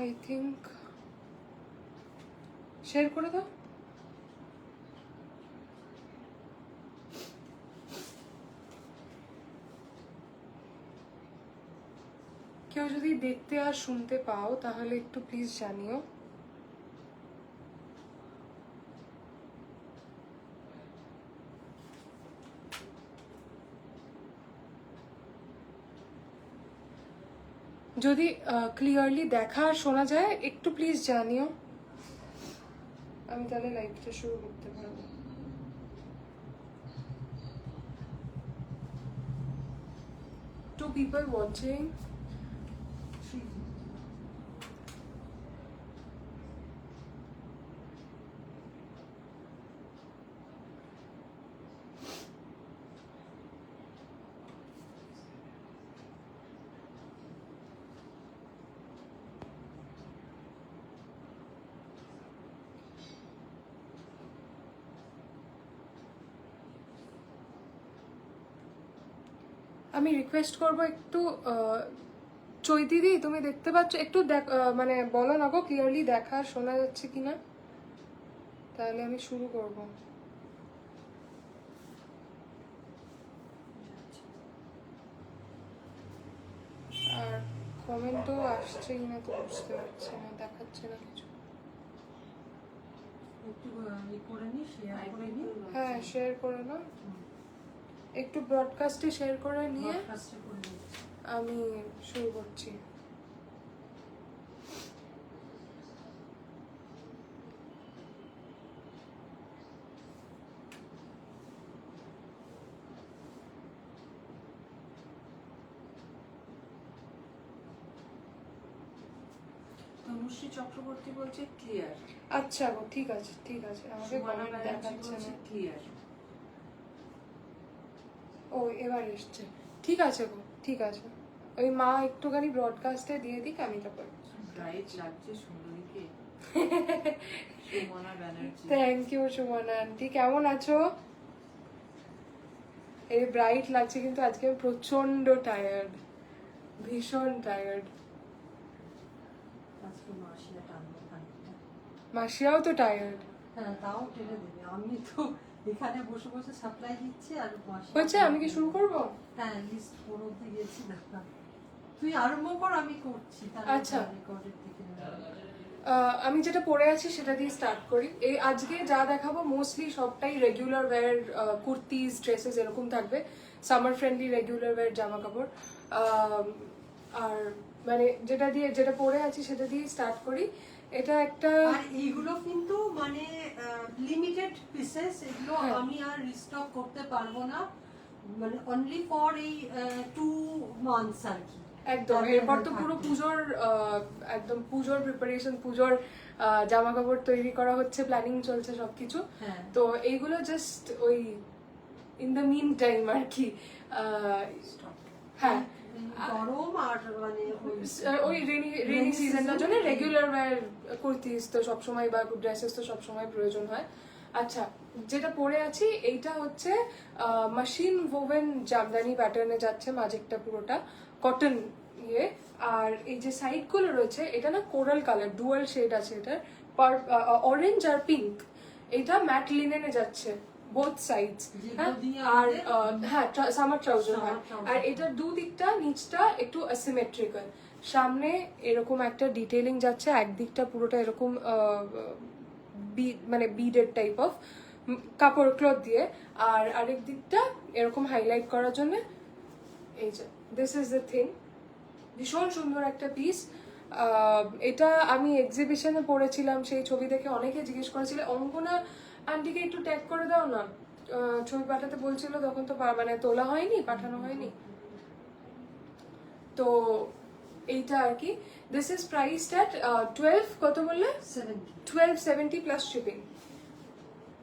I think share করে দাও। কেউ যদি দেখতে আর শুনতে পাও তাহলে একটু প্লিজ জানিও। যদি ক্লিয়ারলি দেখা আর শোনা যায় একটু প্লিজ জানিও, আমি তাহলে লাইভটা শুরু করতে পারবো। Two people watching. আমি রিকোয়েস্ট করব একটু চৈতিদি তুমি দেখতে পাচ্ছ একটু মানে বলো না গো ক্লিয়ারলি দেখা আর শোনা যাচ্ছে কিনা, তাহলে আমি শুরু করব। আর কমেন্টও আসছে কিনা তো বুঝতে পারছি না, দেখাচ্ছে না কিছু। হ্যাঁ শেয়ার করে নাও, একটু ব্রডকাস্টে শেয়ার করে নিয়ে আমি শুরু করছি। তনুশ্রী চক্রবর্তী বলছে ক্লিয়ার। আচ্ছা গো ঠিক আছে ঠিক আছে, আমাকে কমেন্ট দেখাচ্ছে না। ক্লিয়ার। ও এবার এসছে, ঠিক আছে গো ঠিক আছে। ওই মা একটুখানি ব্রডকাস্টে দিয়ে দিক, আমি তারপর। ব্রাইট লাগছে সুন্দরীকে। Sumana Banerjee. Thank you Sumana aunty, কেমন আছো? এই ব্রাইট লাগছে কিন্তু আজকে আমি প্রচন্ড টায়ার্ড, ভীষণ টায়ার্ড। মাসিয়াও তো টায়ার্ড। হ্যাঁ তাও টেনে দেবে, আমি তো এখানে বসে বসে সাপ্লাই দিচ্ছি আর হচ্ছে। আমি কি শুরু করব? হ্যাঁ লিস্ট ফোন অবধি গেছি না, তুই আরম্ভ কর আমি করছি। আচ্ছা রেকর্ডের দিকে আমি যেটা পরে আছি সেটা দিয়ে স্টার্ট করি। এই আজকে যা দেখাবো মোস্টলি সবটাই রেগুলার ওয়্যার, কুর্তিজ, ড্রেসেস এরকম থাকবে, সামার ফ্রেন্ডলি রেগুলার ওয়্যার জামা কাপড়। আর মানে যেটা পরে আছি সেটা দিয়ে স্টার্ট করি। এটা একটা, আর এইগুলো কিন্তু মানে লিমিটেড পিসেস, এগুলো হ্যাঁ। আমি আর রিস্টক করতে পারবো না, মানে অনলি ফর এই 2 মান্থস আর কি। একদম এরপর তো পুরো পুজোর একদম পুজোর প্রিপারেশন, পুজোর জামা কাপড় তৈরি করা হচ্ছে, প্ল্যানিং চলছে সবকিছু। হ্যাঁ। তো এইগুলো জাস্ট ওই ইন দ্য মিন টাইম আর কি। হ্যাঁ গরম আর মানে ওই রেনি সিজনটার জন্য রেগুলার ওয়্যার কুর্তিস তো সবসময় বা ড্রেসেস তো সবসময় প্রয়োজন হয়। আচ্ছা যেটা পরে আছি এইটা হচ্ছে মেশিন ওভেন জামদানি প্যাটার্নে যাচ্ছে, মাঝেরটা পুরোটা কটন ইয়ে। আর এই যে সাইড গুলো রয়েছে এটা না কোরাল কালার, ডুয়াল শেড আছে এটার, অরেঞ্জ আর পিঙ্ক। এটা ম্যাট লিনেনে যাচ্ছে বোথ সাইডস। আর হ্যাঁ সামার ট্রাউজার হয়। আর এটার দুদিকটা নিচটা একটু অ্যাসিমেট্রিক্যাল, সামনে এরকম একটা ডিটেইলিং যাচ্ছে, একদিকটা পুরোটা এরকম মানে বিডেড টাইপ অফ কাপড় ক্লথ দিয়ে, আর আরেক দিকটা এরকম হাইলাইট করার জন্য এই যে দিস ইজ দ্য থিং। ভীষণ সুন্দর একটা পিস। এটা আমি এক্সিবিশনে পড়েছিলাম, সেই ছবি দেখে অনেকে জিজ্ঞেস করেছিল অঙ্কনা আন্টিকে একটু ট্যাগ করে দাও না, ছবি পাঠাতে বলছিল, তখন তো মানে তোলা হয়নি, পাঠানো হয়নি। তো এইটা আর কি। দিস ইজ প্রাইসড অ্যাট 12 কত বললে? 1270 plus shipping.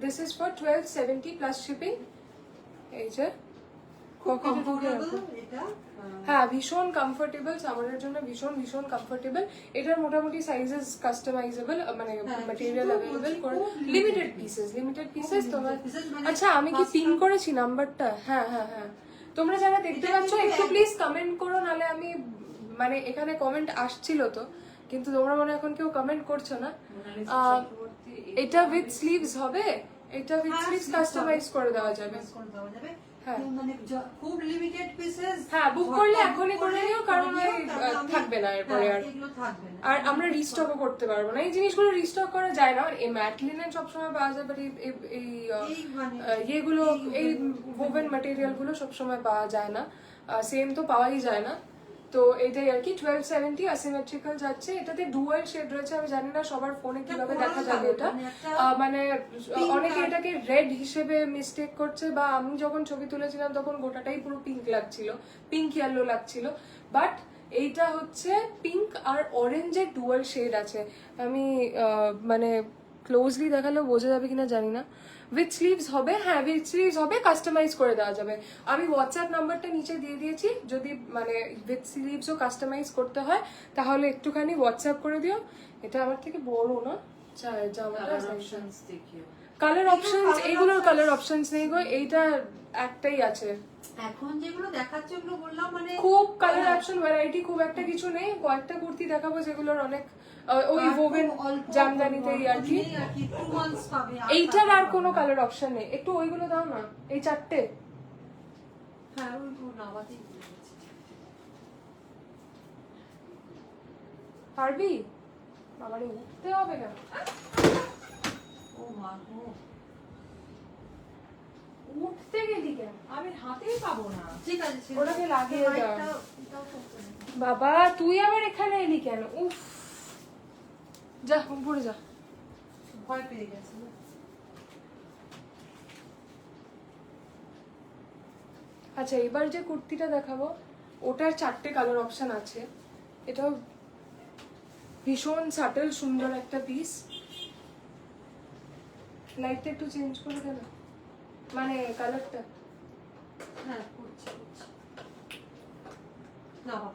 This is for 1270 plus shipping. এই যে হ্যাঁ ভীষণ কমফোর্টেবল, সামারের জন্য ভীষণ ভীষণ কমফোর্টেবল। এটার মোটামুটি সাইজেস কাস্টমাইজেবল, মানে ম্যাটেরিয়াল অ্যাভেলেবল করে, লিমিটেড পিসেস তোমার। আচ্ছা আমি কি পিন করেছি নাম্বারটা? হ্যাঁ হ্যাঁ হ্যাঁ, তোমরা যারা দেখতে পাচ্ছ একটু প্লিজ কমেন্ট করো, নালে আমি মানে এখানে কমেন্ট আসছিল তো কিন্তু তোমরা মনে হয় এখন কেউ কমেন্ট করছো না। মোনালিসা চক্রবর্তী, এটা উইথ স্লিভস হবে, এটা উইথ হ্যাঁ, স্লিভস sleeves কাস্টমাইজ হবে। করে দেওয়া যাবে। Customize করে দেওয়া যাবে। হ্যাঁ। মানে খুব লিমিটেড পিসেস। হ্যাঁ, book করলে এখনই করে নিও, কারণ ওই থাকবে না এরপরে আর। এগুলো থাকবে না। আর আমরা রিস্টকও করতে পারবো না, এই জিনিসগুলো রিস্টক করা যায় না। এই ম্যাট লিনেন সবসময় পাওয়া যায়, বাট এই ইয়েগুলো, এই ওভেন ম্যাটেরিয়াল গুলো সবসময় পাওয়া যায় না, সেম তো পাওয়াই যায় না। তো এটাই আর কি 1270 অ্যাসিমেট্রিক্যাল যাচ্ছে। এটাতে ডুয়াল শেড রয়েছে, আমি জানি না সবার ফোনে কিভাবে দেখা যাবে এটা। মানে অনেকে এটাকে রেড হিসেবে মিস্টেক করছে, বা আমি যখন ছবি তুলেছিলাম তখন গোটাটাই পুরো পিঙ্ক লাগছিল, পিঙ্ক ইয়েলো লাগছিল, বাট এইটা হচ্ছে পিঙ্ক আর অরেঞ্জের ডুয়াল শেড আছে। আমি মানে ক্লোজলি দেখালেও বোঝা যাবে কিনা জানি না। উইথ স্লিভস হবে, হ্যাঁ উইথ স্লিভস হবে, কাস্টমাইজ করে দেওয়া যাবে। আমি হোয়াটসঅ্যাপ নাম্বারটা নিচে দিয়ে দিয়েছি, যদি মানে উইথ স্লিভসও কাস্টমাইজ করতে হয় তাহলে একটুখানি হোয়াটসঅ্যাপ করে দিও। এটা আমার থেকে বড় না জামাটা, অপশনস দেখিও। কালার অপশনস, এইগুলোর কালার অপশনস নেই গো, এইটা একটাই আছে। এখন যেগুলো দেখাচ্ছে ওগুলো বললাম মানে খুব কালার অপশন ভ্যারাইটি খুব একটা কিছু নেই। কয়েকটা কুর্তি দেখাবো যেগুলোর অনেক ওই ওভেন জামদানিতেই আর কি। 2 months পাবে। এইটার আর কোনো কালার অপশন নেই, একটু ওইগুলো দাও না, এই চারটে। হ্যাঁ ওই নামাতেই ভুলে গেছি। পারবি? বাবারে উঠতে হবে না। ও মা গো, উঠতে গেলি কেন? আমি হাতেই পাবো না। ঠিক আছে ঠিক ওটাকে আছে। লাগিয়ে দাও। এটাও করতে হবে। বাবা তুই আবার এখানে এলি কেন? উফ, যা উপরে যা। ভয় পেয়ে গেছে না? আচ্ছা, এবার যে কুর্তিটা দেখাবো ওটার চারটে কালার অপশন আছে। এটাও ভীষণ সাটল সুন্দর একটা পিস। লাইটটা একটু চেঞ্জ করে দে না, মানে কালারটা। হ্যাঁ করছি। না বাবা,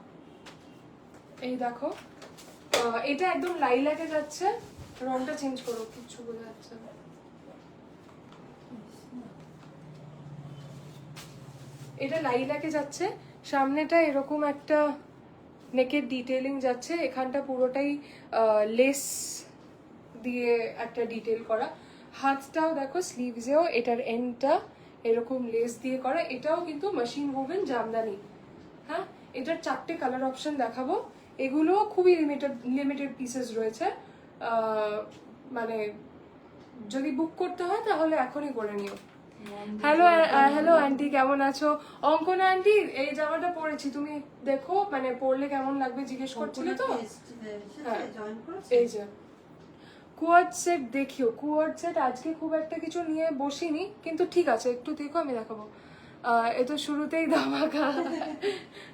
এই দেখো, এটা একদম লাইলাকে যাচ্ছে। রংটা চেঞ্জ করো, কিছু বোঝা যাচ্ছে না। এটা লাইলাকে যাচ্ছে, সামনেটা এরকম একটা নেকের ডিটেইলিং যাচ্ছে, এখানটা পুরোটাই লেস দিয়ে একটা ডিটেইল করা। হাতটাও দেখো স্লিভসেও এটার এন্ডটা এরকম লেস দিয়ে করা। এটাও কিন্তু মেশিন ওভেন জামদানি। হ্যাঁ, এটার চারটে কালার অপশন দেখাবো। এগুলো খুবই লিমিটেড পিসেস রয়েছে, মানে যদি বুক করতে হয় তাহলে এখনই করে নিও। হ্যালো আন্টি, কেমন আছো? অঙ্কনা আন্টি, এই জামাটা পরেছি, তুমি দেখো মানে পরলে কেমন লাগবে জিজ্ঞেস করছিলে তো। হ্যাঁ, জয়েন করেছে। এই যে কোয়াড সেট দেখিও। কোয়াড সেট আজকে খুব একটা কিছু নিয়ে বসিনি, কিন্তু ঠিক আছে একটু দেখো, আমি দেখাবো। এ তো শুরুতেই ধামাকা।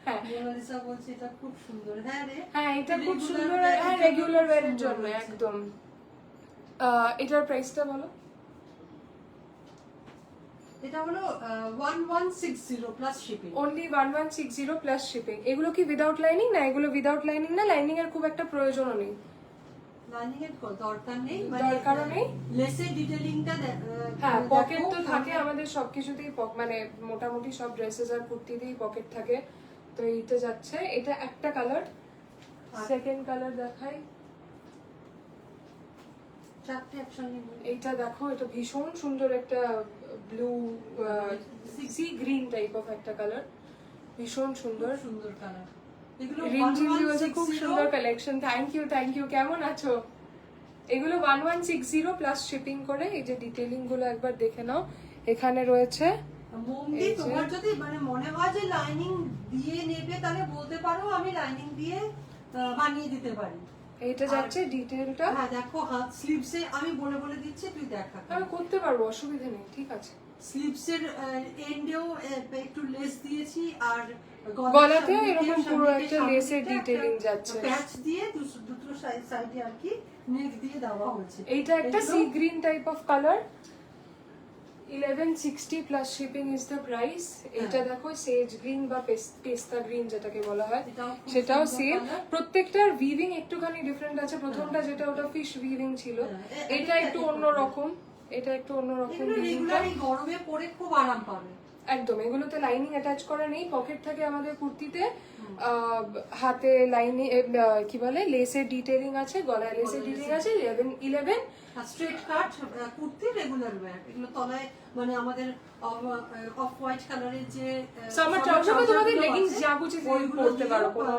হ্যাঁ মোনালিসা বলছে এটা খুব সুন্দর। হ্যাঁ রে, হ্যাঁ, এটা খুব সুন্দর। হ্যাঁ, রেগুলার ওয়্যারের জন্য একদম। এটার প্রাইসটা বলো। এটা হলো 1160 plus shipping. Only 1160 plus shipping. এগুলো কি উইদাউট লাইনিং? না, এগুলো উইদাউট লাইনিং না, লাইনিং এর খুব একটা প্রয়োজনও নেই। লাইনিং এর দরকার নেই, দরকারও নেই। লেসের ডিটেইলিংটা হ্যাঁ, পকেট তো থাকে আমাদের সবকিছুতেই, মানে মোটামুটি সব ড্রেসেস আর কুর্তিতেই পকেট থাকে। তো এইটা যাচ্ছে, এটা একটা কালার। সেকেন্ড কালার দেখাই, চারটে একসঙ্গে নিয়ে। এইটা দেখো, এটা ভীষণ সুন্দর একটা blue sea green type of একটা কালার, ভীষণ সুন্দর। সুন্দর কালার। এগুলো রিঞ্জিলি বলছে খুব 1160 সুন্দর কালেকশন। Thank you. কেমন আছো? এগুলো 1160 প্লাস শিপিং করে। এই যে ডিটেইলিং গুলো একবার দেখে নাও, এখানে রয়েছে। মোমদি, তোমার যদি মানে মনে হয় যে লাইনিং দিয়ে নেবে তাহলে বলতে পারো, আমি লাইনিং দিয়ে বানিয়ে দিতে পারি। এইটা যাচ্ছে ডিটেইলটা। হ্যাঁ দেখো, হাত স্লিভসে আমি বলে দিচ্ছি, তুই দেখা। আমি করতে পারবো, অসুবিধা নেই, ঠিক আছে। স্লিভসের এন্ডেও একটু লেস দিয়েছি, আর গলাতেও এরকম পুরো একটা লেসের ডিটেইলিং যাচ্ছে। প্যাচ দিয়ে দুটো সাইডে আর কি নেক দিয়ে দেওয়া হয়েছে। এইটা একটা sea green type of colour. 1160 plus shipping is the price. এটা দেখো সেজ গ্রিন বা পেস্তা গ্রিন যেটাকে বলা হয়, সেটাও সেম। প্রত্যেকটার উইভিং একটুখানি ডিফারেন্ট আছে। প্রথমটা যেটা ওটা ফিশ উইভিং ছিল, এটা একটু অন্যরকম। এটা একটু অন্যরকম। রেগুলার গরমে পরে খুব আরাম পাবে। একদম এগুলোতে লাইনিং অ্যাটাচ করা নেই, পকেট থাকে আমাদের কুর্তিতে, হাতে লাইনিং কি বলে লেসের ডিটেইলিং আছে, গলায় লেসের ডিটেইলিং আছে 11 স্ট্রেট কাট কুর্তি রেগুলার ওয়্যার, এগুলো তলায় মানে আমাদের অফ হোয়াইট কালারের যে সামার ট্রাউজার বা তোমাদের লেগিংস যা কিছু পরতে পারো, কোনো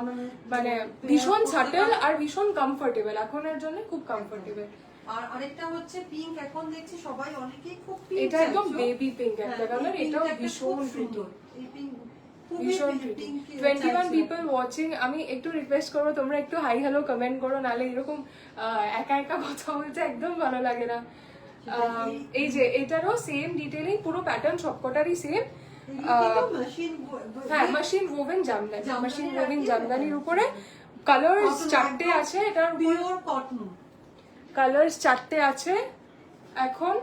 মানে ভীষণ সাটেল আর ভীষণ কমফোর্টেবল, এখনের জন্য খুব কমফোর্টেবল। আর আরেকটা হচ্ছে পিঙ্ক, এখন দেখছি সবাই অনেকেই খুব পিঙ্ক, এটা একদম বেবি পিঙ্ক একটা কালার, এটাও ভীষণ সুন্দর। এই পিঙ্ক ভীষণ 21 পিপল ওয়াচিং, আমি একটু রিকোয়েস্ট করবো তোমরা একটু হাই হ্যালো কমেন্ট করো, নালে এরকম একা একা কথা বলতে একদম ভালো লাগে না। এই যে এটারও সেম ডিটেইলিং, পুরো প্যাটার্ন সবকটারই সেম। হ্যাঁ, machine woven jamdani, machine woven জামদানির উপরে কালার্স 4টে আছে, এটার পিওর কটন কালার্স 4টে আছে। এখন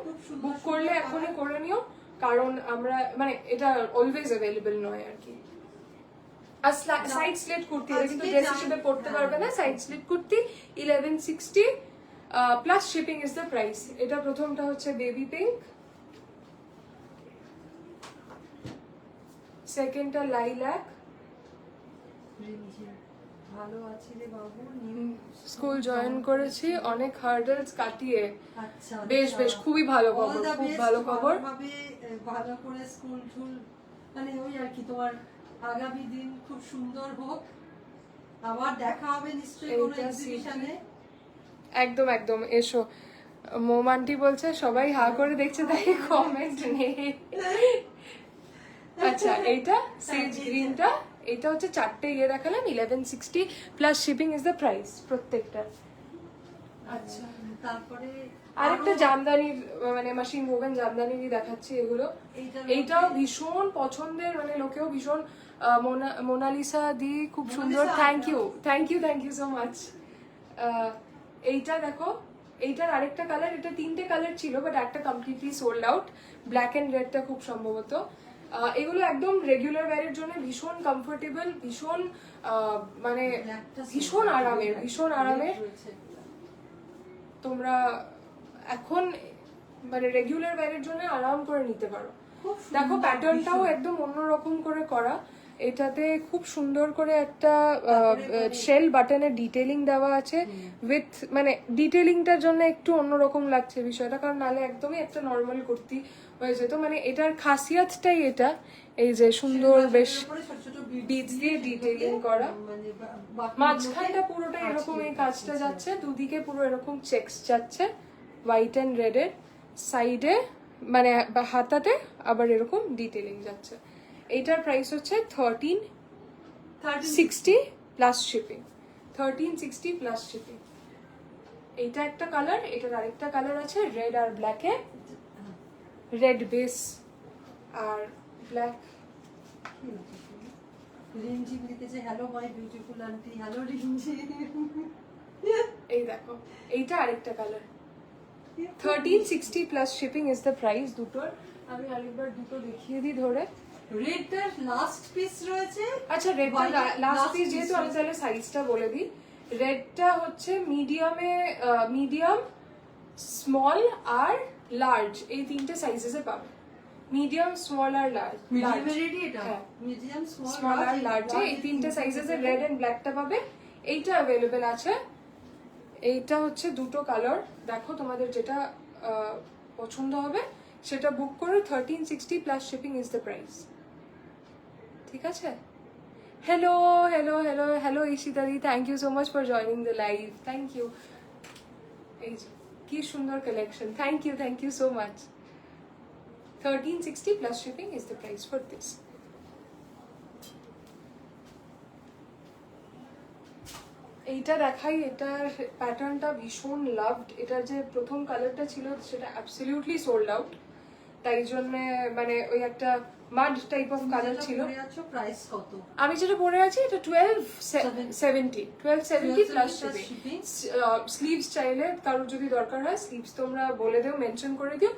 বুক করলে এখনই করে নিও, কারণ আমরা মানে এটা অলওয়েজ অ্যাভেলেবল নয় আর কি। আর সাইড স্লিট কুর্তি, এটা কিন্তু ড্রেস হিসেবে পড়তে পারবে না, side slit kurti 1160 plus shipping is the price. এটা প্রথমটা হচ্ছে বেবি পিঙ্ক, সেকেন্ডটা লাইল্যাক, ভালো আছে রে বাবু, স্কুল জয়েন করেছি অনেক হার্ডলস কাটিয়ে, আচ্ছা বেশ বেশ খুবই ভালো খবর, খুব ভালো খবর। ভালো করে স্কুল টুল মানে ওই আর কি, তোমার আগামী দিন খুব সুন্দর হোক, আবার দেখা হবে নিশ্চয়ই কোনো এক্সিবিশনে। একদম একদম, এসো। মোমান্টি বলছে সবাই হা করে দেখছে, তাই কমেন্ট নেই। আচ্ছা, এইটা সেজ গ্রিনটা, এটা হচ্ছে 4টে ইয়ে দেখালাম 1160 plus shipping is the price প্রত্যেকটা। আচ্ছা, তারপরে আরেকটা জামদানির মানে মেশিন ওভেন জামদানিরই দেখাচ্ছি এগুলো। এইটাও ভীষণ পছন্দের, মানে লোকেও ভীষণ মোনালিসা দি খুব সুন্দর, থ্যাংক ইউ সো মাচ। এইটা দেখো, এইটার আরেকটা কালার, এটা 3টে কালার ছিল বাট একটা completely sold out, black and রেডটা খুব সম্ভবত। এগুলো একদম রেগুলার ওয়্যারের জন্য ভীষণ কমফোর্টেবল, ভীষণ মানে ভীষণ আরামের। তোমরা এখন মানে রেগুলার ওয়্যারের জন্য আরাম করে নিতে পারো। দেখো প্যাটার্নটাও একদম অন্যরকম করে করা, এটাতে খুব সুন্দর করে একটা শেল বাটনের ডিটেইলিং দেওয়া আছে উইথ, মানে ডিটেইলিংটার জন্য একটু অন্যরকম লাগছে বিষয়টা, কারণ নালে একদমই একটা নর্মাল কুর্তি হয়ে যেত। মানে এটার খাসিয়াতটাই এটা, এই যে সুন্দর বেশ বিটস দিয়ে ডিটেইলিং করা, মাঝখানটা পুরোটা এরকম এই কাজটা যাচ্ছে, দুদিকে পুরো এরকম চেকস যাচ্ছে হোয়াইট এন্ড রেডের, সাইডে মানে হাতাতে আবার এরকম ডিটেইলিং যাচ্ছে। এইটার প্রাইস হচ্ছে 1360 প্লাস শিপিং, 1360 প্লাস শিপিং। এইটা একটা কালার, এটার আরেকটা কালার আছে রেড আর ব্ল্যাকে, রেড বেস আর ব্ল্যাক। রিমঝিম লিখেছে, hello my beautiful aunty, hello Rimjhim. এই দেখো, এইটা আরেকটা colour, 1360 plus shipping is the price দুটোর। আমি আরেকবার দুটো দেখিয়ে দিই ধরে। রেডটার লাস্ট পিস রয়েছে। আচ্ছা, রেডটা লাস্ট পিস যেহেতু, আমি তাহলে সাইজটা বলে দিই। রেডটা হচ্ছে মিডিয়াম, স্মল আর লার্জ, এই 3টে সাইজেসে পাবে। মিডিয়াম, স্মল আর লার্জ। মিডিয়াম, স্মল আর লার্জ, এই 3টে সাইজেসে রেড এন্ড ব্ল্যাকটা পাবে। এইটা অ্যাভেলেবেল আছে। এইটা হচ্ছে দুটো কালার, দেখো তোমাদের যেটা পছন্দ হবে সেটা বুক করে 1360 plus shipping is the price. ঠিক আছে? হ্যালো ঈশিতাদি, thank you so much for joining the live, thank you. এই যে কি সুন্দর collection, thank you so much. 1360 plus shipping is the price for this. এইটা দেখাই, এটার প্যাটার্নটা ভীষণ লাভড। এটার যে প্রথম কালারটা ছিল সেটা অ্যাবসলিউটলি সোল্ড আউট, তাই জন্য মানে ওই একটা মাড টাইপ অফ কালার ছিল। প্রাইস কত? আমি যেটা পরে আছি এটা 1270 প্লাস শিপিং। স্লিভস চাইলে কারোর যদি দরকার হয়, স্লিভস তোমরা বলে দিও, মেনশন করে দিও,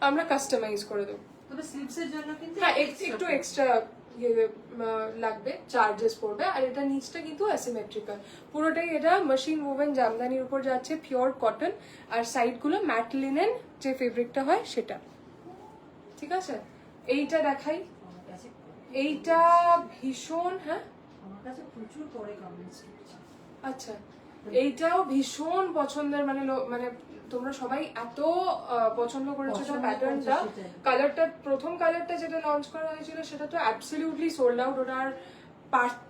আমরা কাস্টমাইজ করে দেবো। তবে স্লিভসের জন্য কিন্তু হ্যাঁ, একটু এক্সট্রা লাগবে, চার্জেস পড়বে। আর এটা নিচটা কিন্তু অ্যাসিমেট্রিক্যাল পুরোটাই, এটা মেশিন ওভেন জামদানির উপর যাচ্ছে, পিওর কটন, আর সাইডগুলো ম্যাট লিনেন যে ফেব্রিকটা হয় সেটা। ঠিক আছে, এইটা দেখাই, এইটা ভীষণ, হ্যাঁ আমার কাছে প্রচুর পরে কমেন্টস করছে। আচ্ছা, এইটাও ভীষণ পছন্দের, মানে মানে তোমরা সবাই এত পছন্দ করেছো পছন্দ প্যাটার্নটা। করছে সেটাই। কালারটা, প্রথম কালারটা যেটা লঞ্চ করা হয়েছিল সেটা তো অ্যাবসলিউটলি সোল্ড আউট। ওটার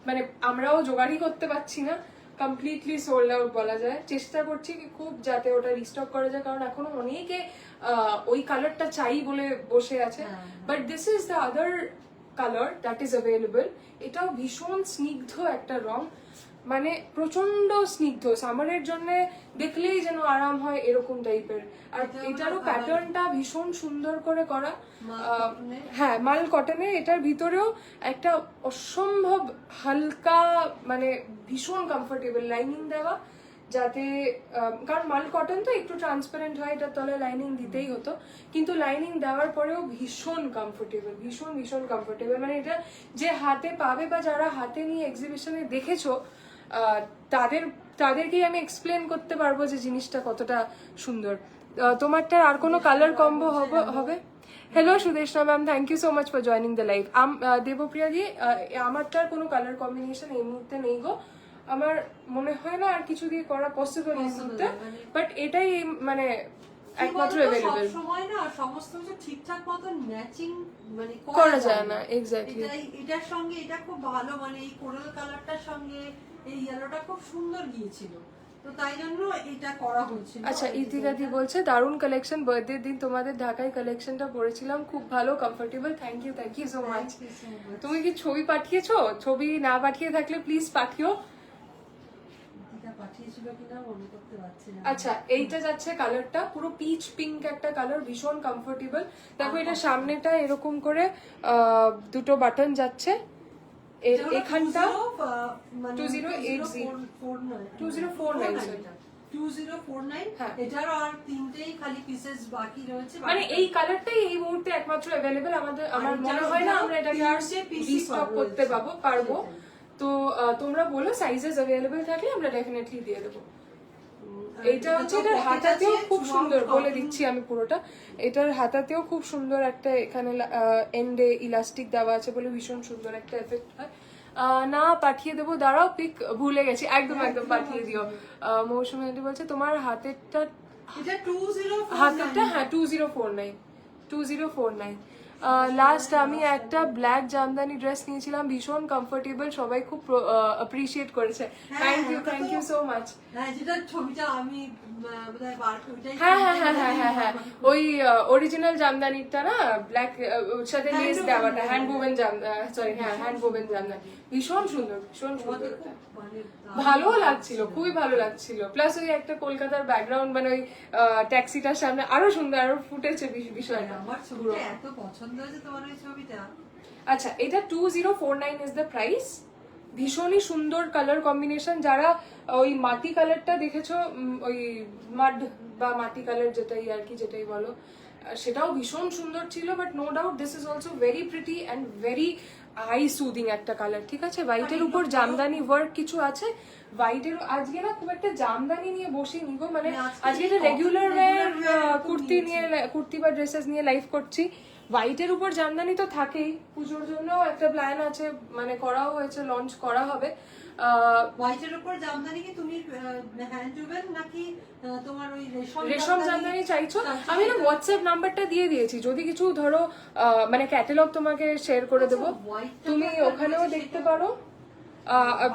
মানে আমরাও জোগাড়ই করতে পারছি না, কমপ্লিটলি সোল্ড আউট বলা যায়। চেষ্টা করছি কি খুব যাতে ওটা রিস্টক করা যায়, কারণ এখনো অনেকে ওই কালারটা চাই বলে বসে আছে। But this is the other colour that is available. এটাও ভীষণ স্নিগ্ধ একটা রং, মানে প্রচন্ড স্নিগ্ধ, সামারের জন্য দেখলেই যেন আরাম হয় এরকম টাইপের। আর এটারও প্যাটার্নটা ভীষণ সুন্দর করে করা। হ্যাঁ, মাল কটনে। এটার ভিতরেও একটা অসম্ভব হালকা, মানে ভীষণ কমফোর্টেবল লাইনিং দেওয়া, যাতে কারণ মাল কটন তো একটু ট্রান্সপারেন্ট হয়, এটার তলায় লাইনিং দিতেই হতো, কিন্তু লাইনিং দেওয়ার পরেও ভীষণ কমফোর্টেবল, ভীষণ ভীষণ কমফোর্টেবল। মানে এটা যে হাতে পাবে বা যারা হাতে নিয়ে এক্সিবিশনে দেখেছো তাদেরকেই আমি এক্সপ্লেন করতে পারবো যে জিনিসটা কতটা সুন্দর। তোমারটার আর কোনো কালার কম্বো হবে? Hello Sudeshna ma'am, thank you so much for joining the live. Debpriya di, আমারটার কোনো কালার কম্বিনেশন এই মুহূর্তে নেই গো। আমার মনে হয় না আর কিছু দিয়ে করা পসিবল এই মুহূর্তে, বাট এটাই মানে একমাত্র অ্যাভেলেবল। সময় না সমস্ত কিছু ঠিকঠাক মতন ম্যাচিং মানে করা যায় না, এক্স্যাক্টলি। এটার সঙ্গে এটা খুব ভালো, মানে এই কোরাল কালারটার সঙ্গে এই ইয়েলোটা খুব সুন্দর গিয়েছিল, তো তাই জন্য এটা করা হয়েছিল। আচ্ছা, ইতিকাদি বলছে দারুণ কালেকশন, বার্থডে দিন তোমাদের ঢাকায় কালেকশনটা পরেছিলাম, খুব ভালো, comfortable, thank you so much. তুমি কি ছবি পাঠিয়েছো? ছবি না পাঠিয়ে থাকলে প্লিজ পাঠিও। পাঠিয়েছিল কিনা মনে করতে পারছি না। আচ্ছা, এইটা যাচ্ছে কালারটা পুরো পিচ পিঙ্ক একটা কালার, ভীষণ কমফোর্টেবল। দেখো এটা সামনেটা এরকম করে দুটো বাটন যাচ্ছে, এখানটা 2049 এটারও আর তিনটেই খালি পিসেস বাকি রয়েছে, মানে এই কালারটাই এই মুহূর্তে একমাত্র অ্যাভেলেবল আমাদের। আমার মনে হয় না আমরা এটাকে আর রিস্টক করতে পারবো। তো তোমরা বলো, সাইজেস অ্যাভেলেবল থাকলে আমরা ডেফিনেটলি দিয়ে দেবো। এইটা হচ্ছে, এটার হাতাতেও খুব সুন্দর, বলে দিচ্ছি আমি পুরোটা। এটার হাতাতেও খুব সুন্দর একটা এখানে এন্ডে ইলাস্টিক দেওয়া আছে বলে ভীষণ সুন্দর একটা এফেক্ট হয়। না পাঠিয়ে দেবো, দাঁড়াও, পিক ভুলে গেছি, একদম পাঠিয়ে দিও। মৌসুমী আন্টি বলছে তোমার হাতেরটা, হ্যাঁ 2049। লাস্ট আমি একটা ব্ল্যাক জামদানি ড্রেস নিয়েছিলাম, ভীষণ কমফোর্টেবল, সবাই খুব অ্যাপ্রিশিয়েট করেছে। Thank you so much. হ্যাঁ, ওই অরিজিনাল জামদানিটা না, ব্ল্যাক সাথে লেস দেওয়াটা, হ্যান্ড বোভেন জামদানি, ভীষণ সুন্দর, ভীষণ সুন্দর। ভালো লাগছিল, খুবই ভালো লাগছিল। প্লাস ওই একটা কলকাতার ব্যাকগ্রাউন্ড, মানে ওই ট্যাক্সিটার সামনে আরো সুন্দর, আরো ফুটেছে বিষয়টা। আমার ছবিটা এত পছন্দ হয়েছে তোমার ওই ছবিটা। আচ্ছা, এটা 2049 ইজ দ্য প্রাইস। ভীষণই সুন্দর কালার কম্বিনেশন। যারা ওই মাটি কালারটা দেখেছো, ওই মাড বা মাটি কালার যেটাই আর কি, যেটাই বলো, সেটাও ভীষণ সুন্দর ছিল। But no doubt this is also very pretty and very eye soothing একটা কালার। ঠিক আছে, হোয়াইটের উপর জামদানি ওয়ার্ক কিছু আছে। হোয়াইটের আজকে না খুব একটা জামদানি নিয়ে বসিনি গো, মানে আজকে একটা রেগুলার ওয়্যার কুর্তি বা ড্রেসেস নিয়ে লাইভ করছি। হোয়াইটের উপর জামদানি তো থাকেই, পুজোর জন্য একটা প্ল্যান আছে, মানে করাও হয়েছে, লঞ্চ করা হবে। হোয়াইটের উপর জামদানি কি তুমি হ্যান্ড জুবেল নাকি তোমার ওই রেশম জামদানি চাইছো? আমি না হোয়াটসঅ্যাপ নাম্বারটা দিয়ে দিয়েছি, যদি কিছু ধরো মানে ক্যাটালগ তোমাকে শেয়ার করে দেবো, তুমি ওখানেও দেখতে পারো।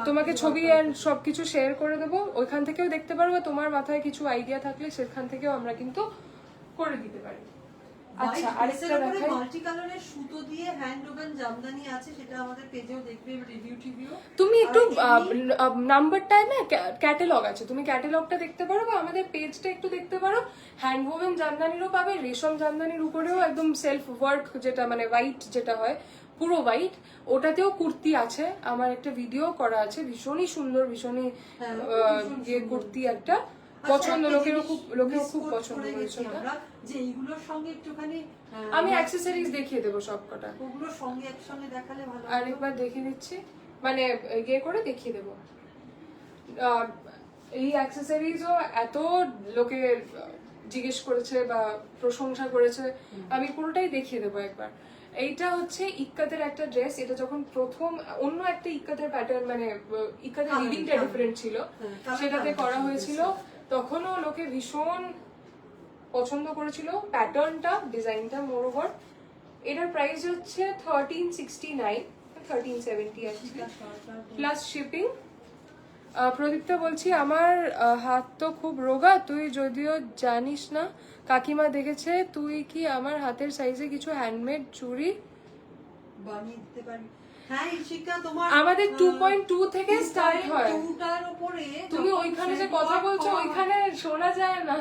তোমাকে ছবি এন্ড সবকিছু শেয়ার করে দেবো, ওইখান থেকেও দেখতে পারো। তোমার মাথায় কিছু আইডিয়া থাকলে সেখান থেকেও আমরা কিন্তু করে দিতে পারি। আচ্ছা, আরেকটা দেখাই। মাল্টি কালারের সুতো দিয়ে হ্যান্ড ওভেন জামদানি আছে, সেটা আমাদের পেজেও দেখবে, রিভিউ টিভিউ। তুমি একটু নাম্বারটায় না ক্যাটালগ আছে, তুমি ক্যাটালগটা দেখতে পারো, বা আমাদের পেজটা একটু দেখতে পারো। হ্যান্ড ওভেন জামদানিরও পাবে, রেশম জামদানির উপরেও একদম সেলফ ওয়ার্ক, যেটা মানে হোয়াইট যেটা হয়, পুরো হোয়াইট, ওটাতেও কুর্তি আছে। আমার একটা ভিডিও করা আছে, ভীষণই সুন্দর, ভীষণই ইয়ে কুর্তি একটা পছন্দ, লোকেরও খুব পছন্দ করেছে। যে এইগুলোর সঙ্গে একটুখানি আমি অ্যাক্সেসরিজ দেখিয়ে দেবো সবকটা, ওগুলোর সঙ্গে একসঙ্গে দেখালে ভালো। আরেকবার দেখিয়ে দিচ্ছি, মানে ইয়ে করে দেখিয়ে দেবো। এই অ্যাক্সেসরিজও এত লোকে জিজ্ঞেস করেছে বা প্রশংসা করেছে, আমি পুরোটাই দেখিয়ে দেবো একবার। এইটা হচ্ছে ইক্কাতের একটা ড্রেস। এটা যখন প্রথম অন্য একটা ইক্কাতের প্যাটার্ন মানে ইক্কাতের Colour, রিডিংটা colour. ডিফারেন্ট ছিল, হ্যাঁ, colour সেটাতে colour করা ছিল হয়েছিল। dress-টা। তখনও লোকে ভীষণ পছন্দ করেছিল প্যাটার্নটা, ডিজাইনটা মোরওভার। এটার প্রাইস হচ্ছে 1369, 1370 সেটা অ্যাকচুয়ালি, সরকার প্লাস শিপিং। প্রদীপ্তা বলছি, আমার হাত তো খুব রোগা, তুই যদিও জানিস না, কাকিমা দেখেছে। তুই কি আমার হাতের সাইজে কিছু হ্যান্ডমেড চুড়ি বানিয়ে দিতে পারবি? হ্যাঁ ইশিকা, তোমার আমাদের 2.2 থেকে স্টার্ট হয়। 2টার উপরে তুমি যখন ওইখানে যে trade কথা work বলছো করা ওইখানে শোনা যায় না।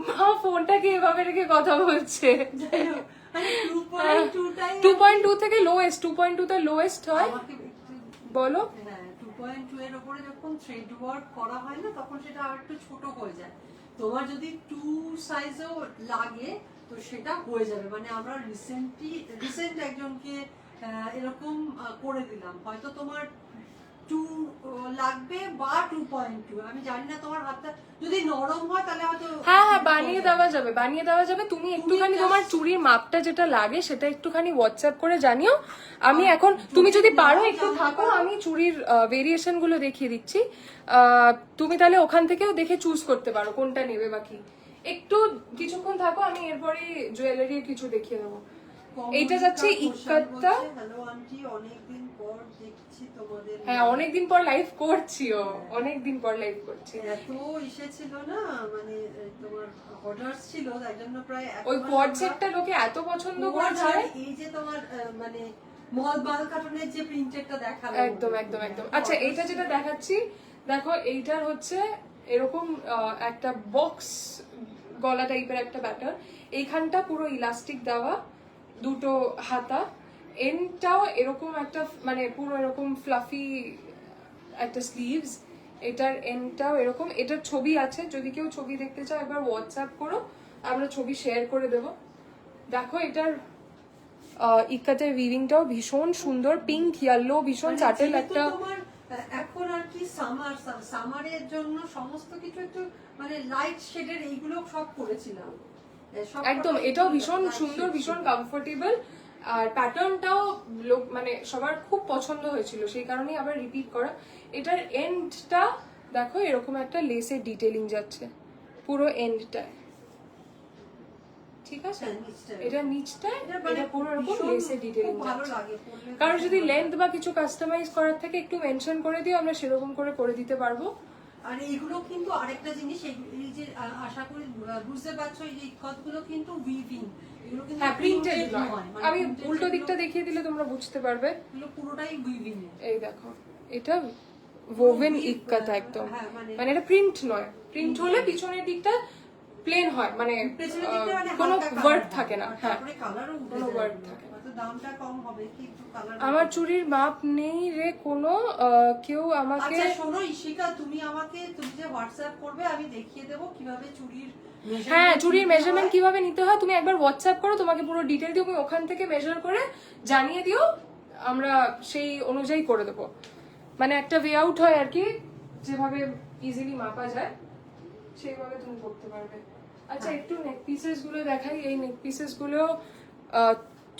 মা ফোনটাকে এভাবে রেখে কথা বলছে। যাই হোক, মানে 2.2টাই 2.2 থেকে লোয়েস্ট, 2.2 তে লোয়েস্ট হয়। আমাকে একটু- বলো। হ্যাঁ 2.2 এর উপরে যখন থ্রেড ওয়ার্ক করা হয় না তখন সেটা আর একটু ছোট হয়ে যায়। তোমার যদি 2 সাইজও লাগে তো সেটা হয়ে যাবে। মানে আমরা রিসেন্ট একজনকে এরকম করে দিলাম, হয়তো তোমার 2 লাগবে বা 2.2, আমি জানি না তোমার হাতটা যদি নরম হয় তাহলে হয়তো হ্যাঁ হ্যাঁ, বানিয়ে দেওয়া যাবে, বানিয়ে দেওয়া যাবে। তুমি একটুখানি just- তোমার চুড়ির মাপটা যেটা লাগে সেটা একটুখানি হোয়াটসঅ্যাপ করে জানিও। আমি এখন, তুমি যদি পারো একটু থাকো, আমি চুড়ির ভেরিয়েশন গুলো দেখিয়ে দিচ্ছি। তুমি তাহলে ওখান থেকেও দেখে চুজ করতে পারো কোনটা নেবে। বাকি একটু কিছুক্ষণ থাকো, আমি এরপরে জুয়েলারি কিছু দেখিয়ে দেবো। এইটা যাচ্ছে ইক্কাতটা। হ্যালো আন্টি, অনেকদিন পর দেখছি তোমাদের। হ্যাঁ, অনেকদিন পর লাইভ করছিও, অনেকদিন পর লাইভ করছি। এত ইসে ছিল না, মানে তোমার অর্ডারস ছিল, তাই জন্য প্রায় এক ওই মাস কোয়াড আমরা- সেটটা লোকে এত পছন্দ কোয়াড করেছে। আর এই যে তোমার মানে মল বাল কার্টুনের যে প্রিন্টেডটা দেখালো, একদম একদম একদম। আচ্ছা, এইটা যেটা দেখাচ্ছি দেখো, এইটার হচ্ছে এরকম একটা বক্স গলা টাইপের একটা প্যাটার্ন। এইখানটা পুরো ইলাস্টিক দেওয়া, দুটো হাতা, এন্ডটাও এরকম একটা মানে পুরো এরকম ফ্লাফি একটা স্লিভস। এটার এন্ডটাও এরকম। এটার ছবি আছে, যদি কেউ ছবি দেখতে চাও একবার হোয়াটসঅ্যাপ করো, আমরা ছবি শেয়ার করে দেবো। দেখো এটার ইক্কাতের উইভিংটাও ভীষণ সুন্দর, পিঙ্ক ইয়েলো, ভীষণ মানে চাটেল যেহেতু একটা। তোমার এখন আর কি সামারের জন্য সমস্ত কিছু একটু মানে লাইট শেডের এইগুলো সব করেছিলাম। একদম, এটাও ভীষণ সুন্দর, ভীষণ কমফোর্টেবল। আর প্যাটার্নটাও লোক মানে সবার খুব পছন্দ হয়েছিল, সেই কারণেই আবার রিপিট করা। এটার এন্ডটা দেখো এরকম একটা লেসের ডিটেইলিং যাচ্ছে পুরো এন্ডটায়, ঠিক আছে? এটা নিচটায় এটা পুরো এরকম লেসের ডিটেইলিং ভালো যাচ্ছে। লাগে পরলে। কারণ যদি লেন্থ বা কিছু কাস্টমাইজ করার থেকে একটু মেনশন করে দিও, আমরা সেরকম করে দিতে পারবো। আর এইগুলো কিন্তু আরেকটা জিনিস, এই যে আশা করি বুঝতে পারছো, এই কতগুলো কিন্তু উইভিং, এগুলো কিন্তু হ্যাঁ, প্রিন্টেড printed নয়। মানে আমি printed উল্টো যেগুলো, দিকটা দেখিয়ে দিলে তোমরা বুঝতে পারবে। এগুলো পুরোটাই উইভিং। এই দেখো, এটা ওভেন weave, ইক্কাতা একদম, হ্যাঁ, মানে এটা প্রিন্ট নয়। প্রিন্ট হলে পিছনের দিকটা প্লেন হয়, মানে পেছনের দিকটা মানে কোনো হালকা ওয়ার্ক colour থাকে না। হয়, হ্যাঁ, তারপরে কালারও উঠে কোনো যায় ওয়ার্ক এগুলো। থাকে না। হয়তো দামটা কম হবে কিন্তু কালার। আমার চুড়ির মাপ নেই রে কোনো, কেউ আমাকে। আচ্ছা শোনো ইশিকা, তুমি যে হোয়াটসঅ্যাপ করবে, আমি দেখিয়ে দেবো কিভাবে চুড়ির হ্যাঁ, চুড়ির মেজারমেন্ট কিভাবে নিতে হয় তুমি একবার হোয়াটসঅ্যাপ করো, তোমাকে পুরো ডিটেল দিও, তুমি ওখান থেকে মেজার করে জানিয়ে দিও, আমরা সেই অনুযায়ী করে দেবো। মানে একটা ওয়ে আউট হয় আর কি, যেভাবে ইজিলি মাপা যায় সেইভাবে তুমি করতে পারবে। আচ্ছা, একটু নেক পিসেস গুলো দেখাই। এই নেক পিসেস গুলো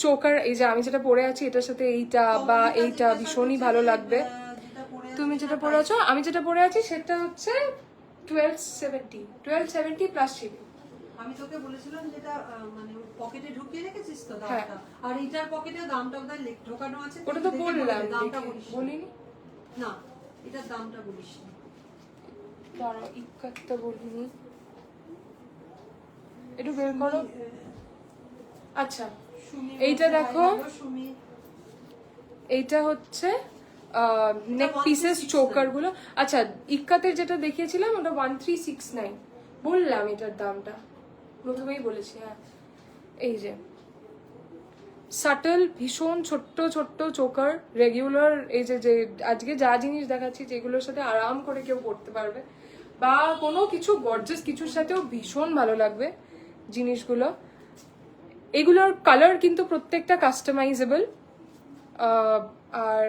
চোকার, এই যে আমি যেটা পরে আছি এটার সাথে এইটা বা এইটা ভীষণই ভালো লাগবে। তুমি যেটা পরে আছো, আমি যেটা পরে আছি সেটা হচ্ছে 1270 প্লাস শিপিং। আমি তোকে বলেছিলাম যেটা মানে পকেটে ঢুকিয়ে রেখেছিস তো হ্যাঁ। দামটা, আর এইটার পকেটেও দামটা বোধহয় ঢোকানো আছে। ওটা তো দেখে বললাম, দামটা দেখে বলিস বলিনি। না, এটার দামটা বলিস না। দাঁড়াও, ইক্কাতটা বলিনি, একটু বের করো। আচ্ছা, সুমি এইটা বলছে, দেখো। "Hi hello, Sumi." এইটা হচ্ছে নেক 1369 পিসেস চোকার গুলো। আচ্ছা, ইক্কাতের যেটা দেখিয়েছিলাম ওটা 1369 বললাম, এটার দামটা প্রথমেই বলেছি। হ্যাঁ, এই যে সাটল ভীষণ ছোট্ট ছোট্ট চোকার রেগুলার, এই যে যে আজকে যা জিনিস দেখাচ্ছি যেগুলোর সাথে আরাম করে কেউ পড়তে পারবে, বা কোনো কিছু গর্জাস কিছুর সাথেও ভীষণ ভালো লাগবে জিনিসগুলো। এগুলোর কালার কিন্তু প্রত্যেকটা কাস্টমাইজেবল, আর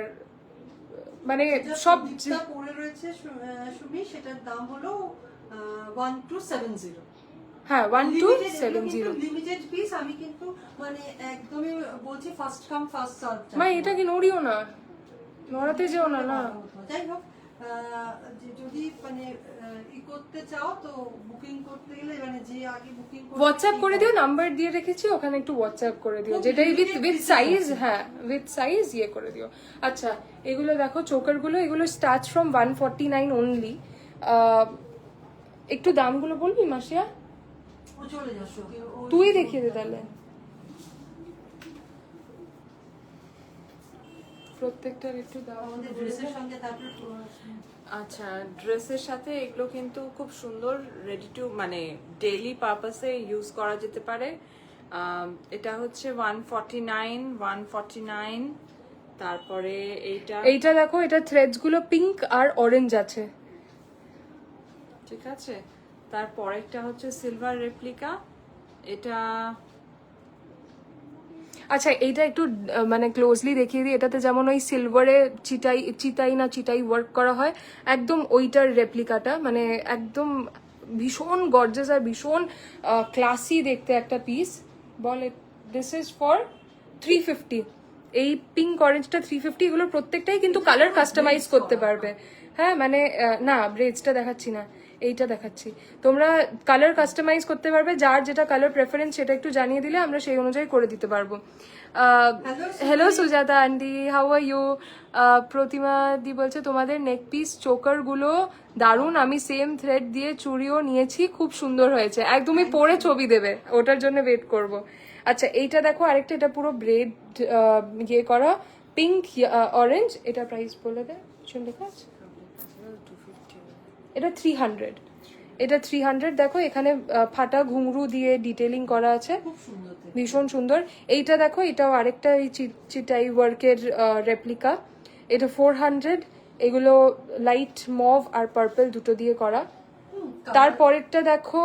মানে যেটা সব দীপ্তা পরে রয়েছে সুমি, সেটার দাম হলো 1270। হ্যাঁ 1270। লিমিটেড পিস, আমি কিন্তু মানে একদমই বলছি ফার্স্ট কাম ফার্স্ট সার্ভ। মা এটা কি নড়িও না, নড়াতে যেও না না। যাই হোক, যদি মানে ই করতে চাও তো বুকিং করতে গেলে মানে যে আগে বুকিং হোয়াটসঅ্যাপ করে দিও, নাম্বার দিয়ে রেখেছি ওখানে, একটু হোয়াটসঅ্যাপ করে দিও, খুব যেটাই with limited with pieces size, আছে। হ্যাঁ উইথ সাইজ ইয়ে করে দিও। আচ্ছা এগুলো দেখো চোকার গুলো, এগুলো স্টার্ট ফ্রম 149 অনলি। একটু দামগুলো বলবি মাসিয়া? ও চলে যাচ্ছে, তুই দেখিয়ে দে তাহলে প্রত্যেকটার একটু দাম। আমাদের ড্রেসের সঙ্গে তারপর আচ্ছা, ড্রেসের সাথে এগুলো কিন্তু খুব সুন্দর, রেডি টু মানে ডেইলি পারপাসে ইউজ করা যেতে পারে। এটা হচ্ছে 149। তারপরে এইটা দেখো, এটা থ্রেডস গুলো পিঙ্ক আর অরেঞ্জ আছে। ঠিক আছে, তারপরেরটা হচ্ছে সিলভার রেপ্লিকা। এটা আচ্ছা এইটা একটু মানে ক্লোজলি দেখিয়ে দিই। এটাতে যেমন ওই সিলভারে চিটাই ওয়ার্ক করা হয়, একদম ওইটার রেপ্লিকাটা, মানে একদম ভীষণ গর্জাস আর ভীষণ ক্লাসি দেখতে একটা piece. Ball this is for 350। এই পিঙ্ক অরেঞ্জটা 350। এগুলো প্রত্যেকটাই কিন্তু কালার কাস্টমাইজ করতে পারবে। হ্যাঁ মানে না ব্রেডসটা দেখাচ্ছি না, এইটা দেখাচ্ছি। তোমরা কালার কাস্টমাইজ করতে পারবে, যার যেটা কালার প্রেফারেন্স সেটা একটু জানিয়ে দিলে আমরা সেই অনুযায়ী করে দিতে পারবো। Hello Sujata aunty, how are you? Pratima di বলছে তোমাদের নেক পিস চোকার গুলো দারুণ, আমি সেম থ্রেড দিয়ে চুড়িও নিয়েছি, খুব সুন্দর হয়েছে। একদমই পরে ছবি দেবে, ওটার জন্য ওয়েট করব। আচ্ছা এইটা দেখো আরেকটা, এটা পুরো ব্রেড ইয়ে করা পিঙ্ক অরেঞ্জ। এটা প্রাইস বলে দে, শুন লেখা আছে এটা 300। এটা 300। দেখো এখানে ফাটা ঘুংরু দিয়ে ডিটেলিং করা আছে, খুব সুন্দর। ভীষণ সুন্দর। এইটা দেখো, এটাও আরেকটা এই চিটাই ওয়ার্কের রেপ্লিকা। এটা 400। এগুলো লাইট মভ আর পার্পল দুটো দিয়ে করা। তারপরেরটা দেখো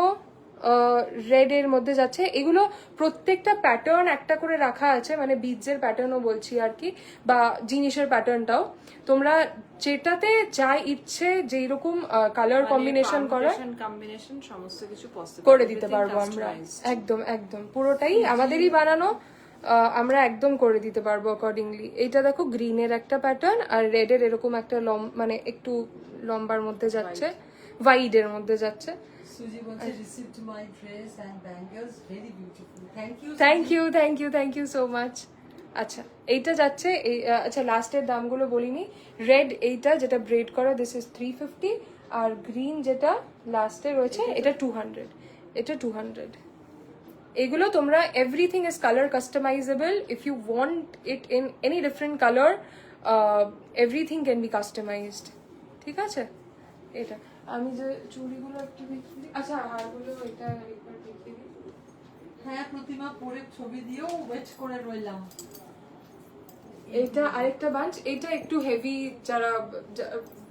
রেড এর মধ্যে যাচ্ছে। এগুলো প্রত্যেকটা প্যাটার্ন একটা করে রাখা আছে, মানে বিডসের প্যাটার্নও বলছি আর কি, বা জিনিসের প্যাটার্নটাও। তোমরা যেটাতে যা ইচ্ছে যেই রকম কালার কম্বিনেশন করার কম্বিনেশন সমস্ত কিছু পসিবল করে দিতে পারবো আমরা। একদম একদম পুরোটাই আমাদেরই বানানো, আমরা একদম করে দিতে পারবো অ্যাকর্ডিংলি। এইটা দেখো গ্রিনের একটা প্যাটার্ন আর রেডের এরকম একটা মানে একটু লম্বার মধ্যে যাচ্ছে, ওয়াইড এর মধ্যে যাচ্ছে। সুজি বলছে received my dress and bangles very beautiful, thank you so much. আচ্ছা এইটা যাচ্ছে আচ্ছা লাস্টের দামগুলো বলিনি। রেড এইটা যেটা ব্রেড করা, দিস ইজ 350। আর গ্রিন যেটা লাস্টে রয়েছে এটা 200। এটা 200। এগুলো তোমরা everything is colour customizable. If you want it in any different colour, everything can be customized. ঠিক আছে, এটা আমি যে চুড়িগুলো একটু দেখিয়ে দিই। আচ্ছা হারগুলো এটা একবার দেখিয়ে দিই। হ্যাঁ প্রতিমা পরে ছবি দিয়েও ওয়েট করে রইলাম। এটা আরেকটা বাঞ্চ, এটা একটু হেভি, যারা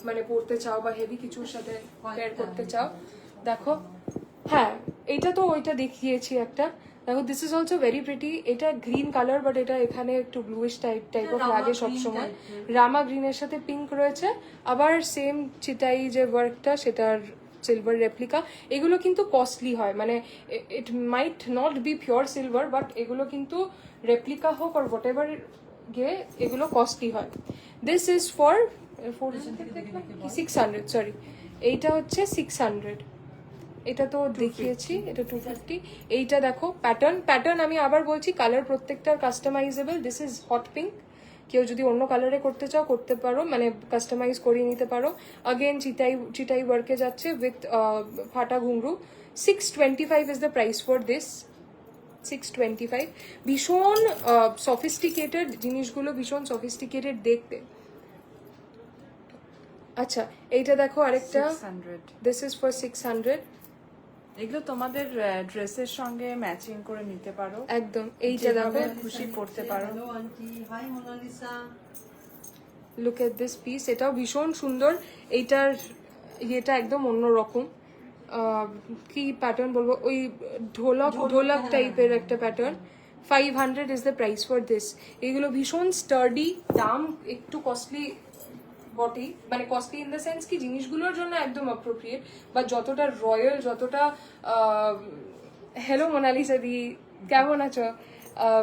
মানে পড়তে চাও বা হেভি কিছুর সাথে পেয়ার করতে চাও। দেখো হ্যাঁ এটা তো ওইটা দেখিয়েছি একটা। দেখো this is also very pretty. এটা গ্রিন কালার, বাট এটা এখানে একটু ব্লুইশ টাইপ অফ লাগে সবসময়। রামা গ্রিনের সাথে পিঙ্ক রয়েছে, আবার সেম চিটাই যে ওয়ার্কটা সেটার সিলভার রেপ্লিকা। এগুলো কিন্তু কস্টলি হয়, মানে it might not be pure silver, but এগুলো কিন্তু রেপ্লিকা হোক আর হোয়াট এভার গিয়ে এগুলো কস্টলি হয়। দিস ইজ ফর 600, সরি এইটা হচ্ছে 600। এটা তো দেখিয়েছি, এটা 250। এইটা দেখো প্যাটার্ন আমি আবার বলছি, কালার প্রত্যেকটার customisable. This is hot pink, কেউ যদি অন্য কালারে করতে চাও করতে পারো, মানে কাস্টমাইজ করিয়ে নিতে পারো। অগেন চিটাই ওয়ার্কে যাচ্ছে উইথ ফাটা ঘুংরু। 625 is the price for this. 625। ভীষণ সফিস্টিকেটেড জিনিসগুলো, ভীষণ সফিস্টিকেটেড দেখতে। আচ্ছা এইটা দেখো আরেকটা, 600। This is for 600। এগুলো তোমাদের ড্রেসের সঙ্গে ম্যাচিং করে নিতে পারো, একদম। এইটা দেখো, খুশি পড়তে পারো। Hello aunty, hi Monalisa. Look at this piece, এটাও ভীষণ সুন্দর। এইটার ইয়েটা একদম অন্যরকম। কি প্যাটার্ন বলবো, ওই ঢোলক টাইপের একটা pattern. 500 is the price for this. এগুলো ভীষণ স্টার্ডি, দাম একটু কস্টলি বটেই, মানে কস্টলি ইন দ্য সেন্স কি জিনিসগুলোর জন্য একদম অ্যাপ্রোপ্রিয়েট, বা যতটা রয়্যাল, যতটা হ্যালো মোনালিসা দি, কেমন আছো?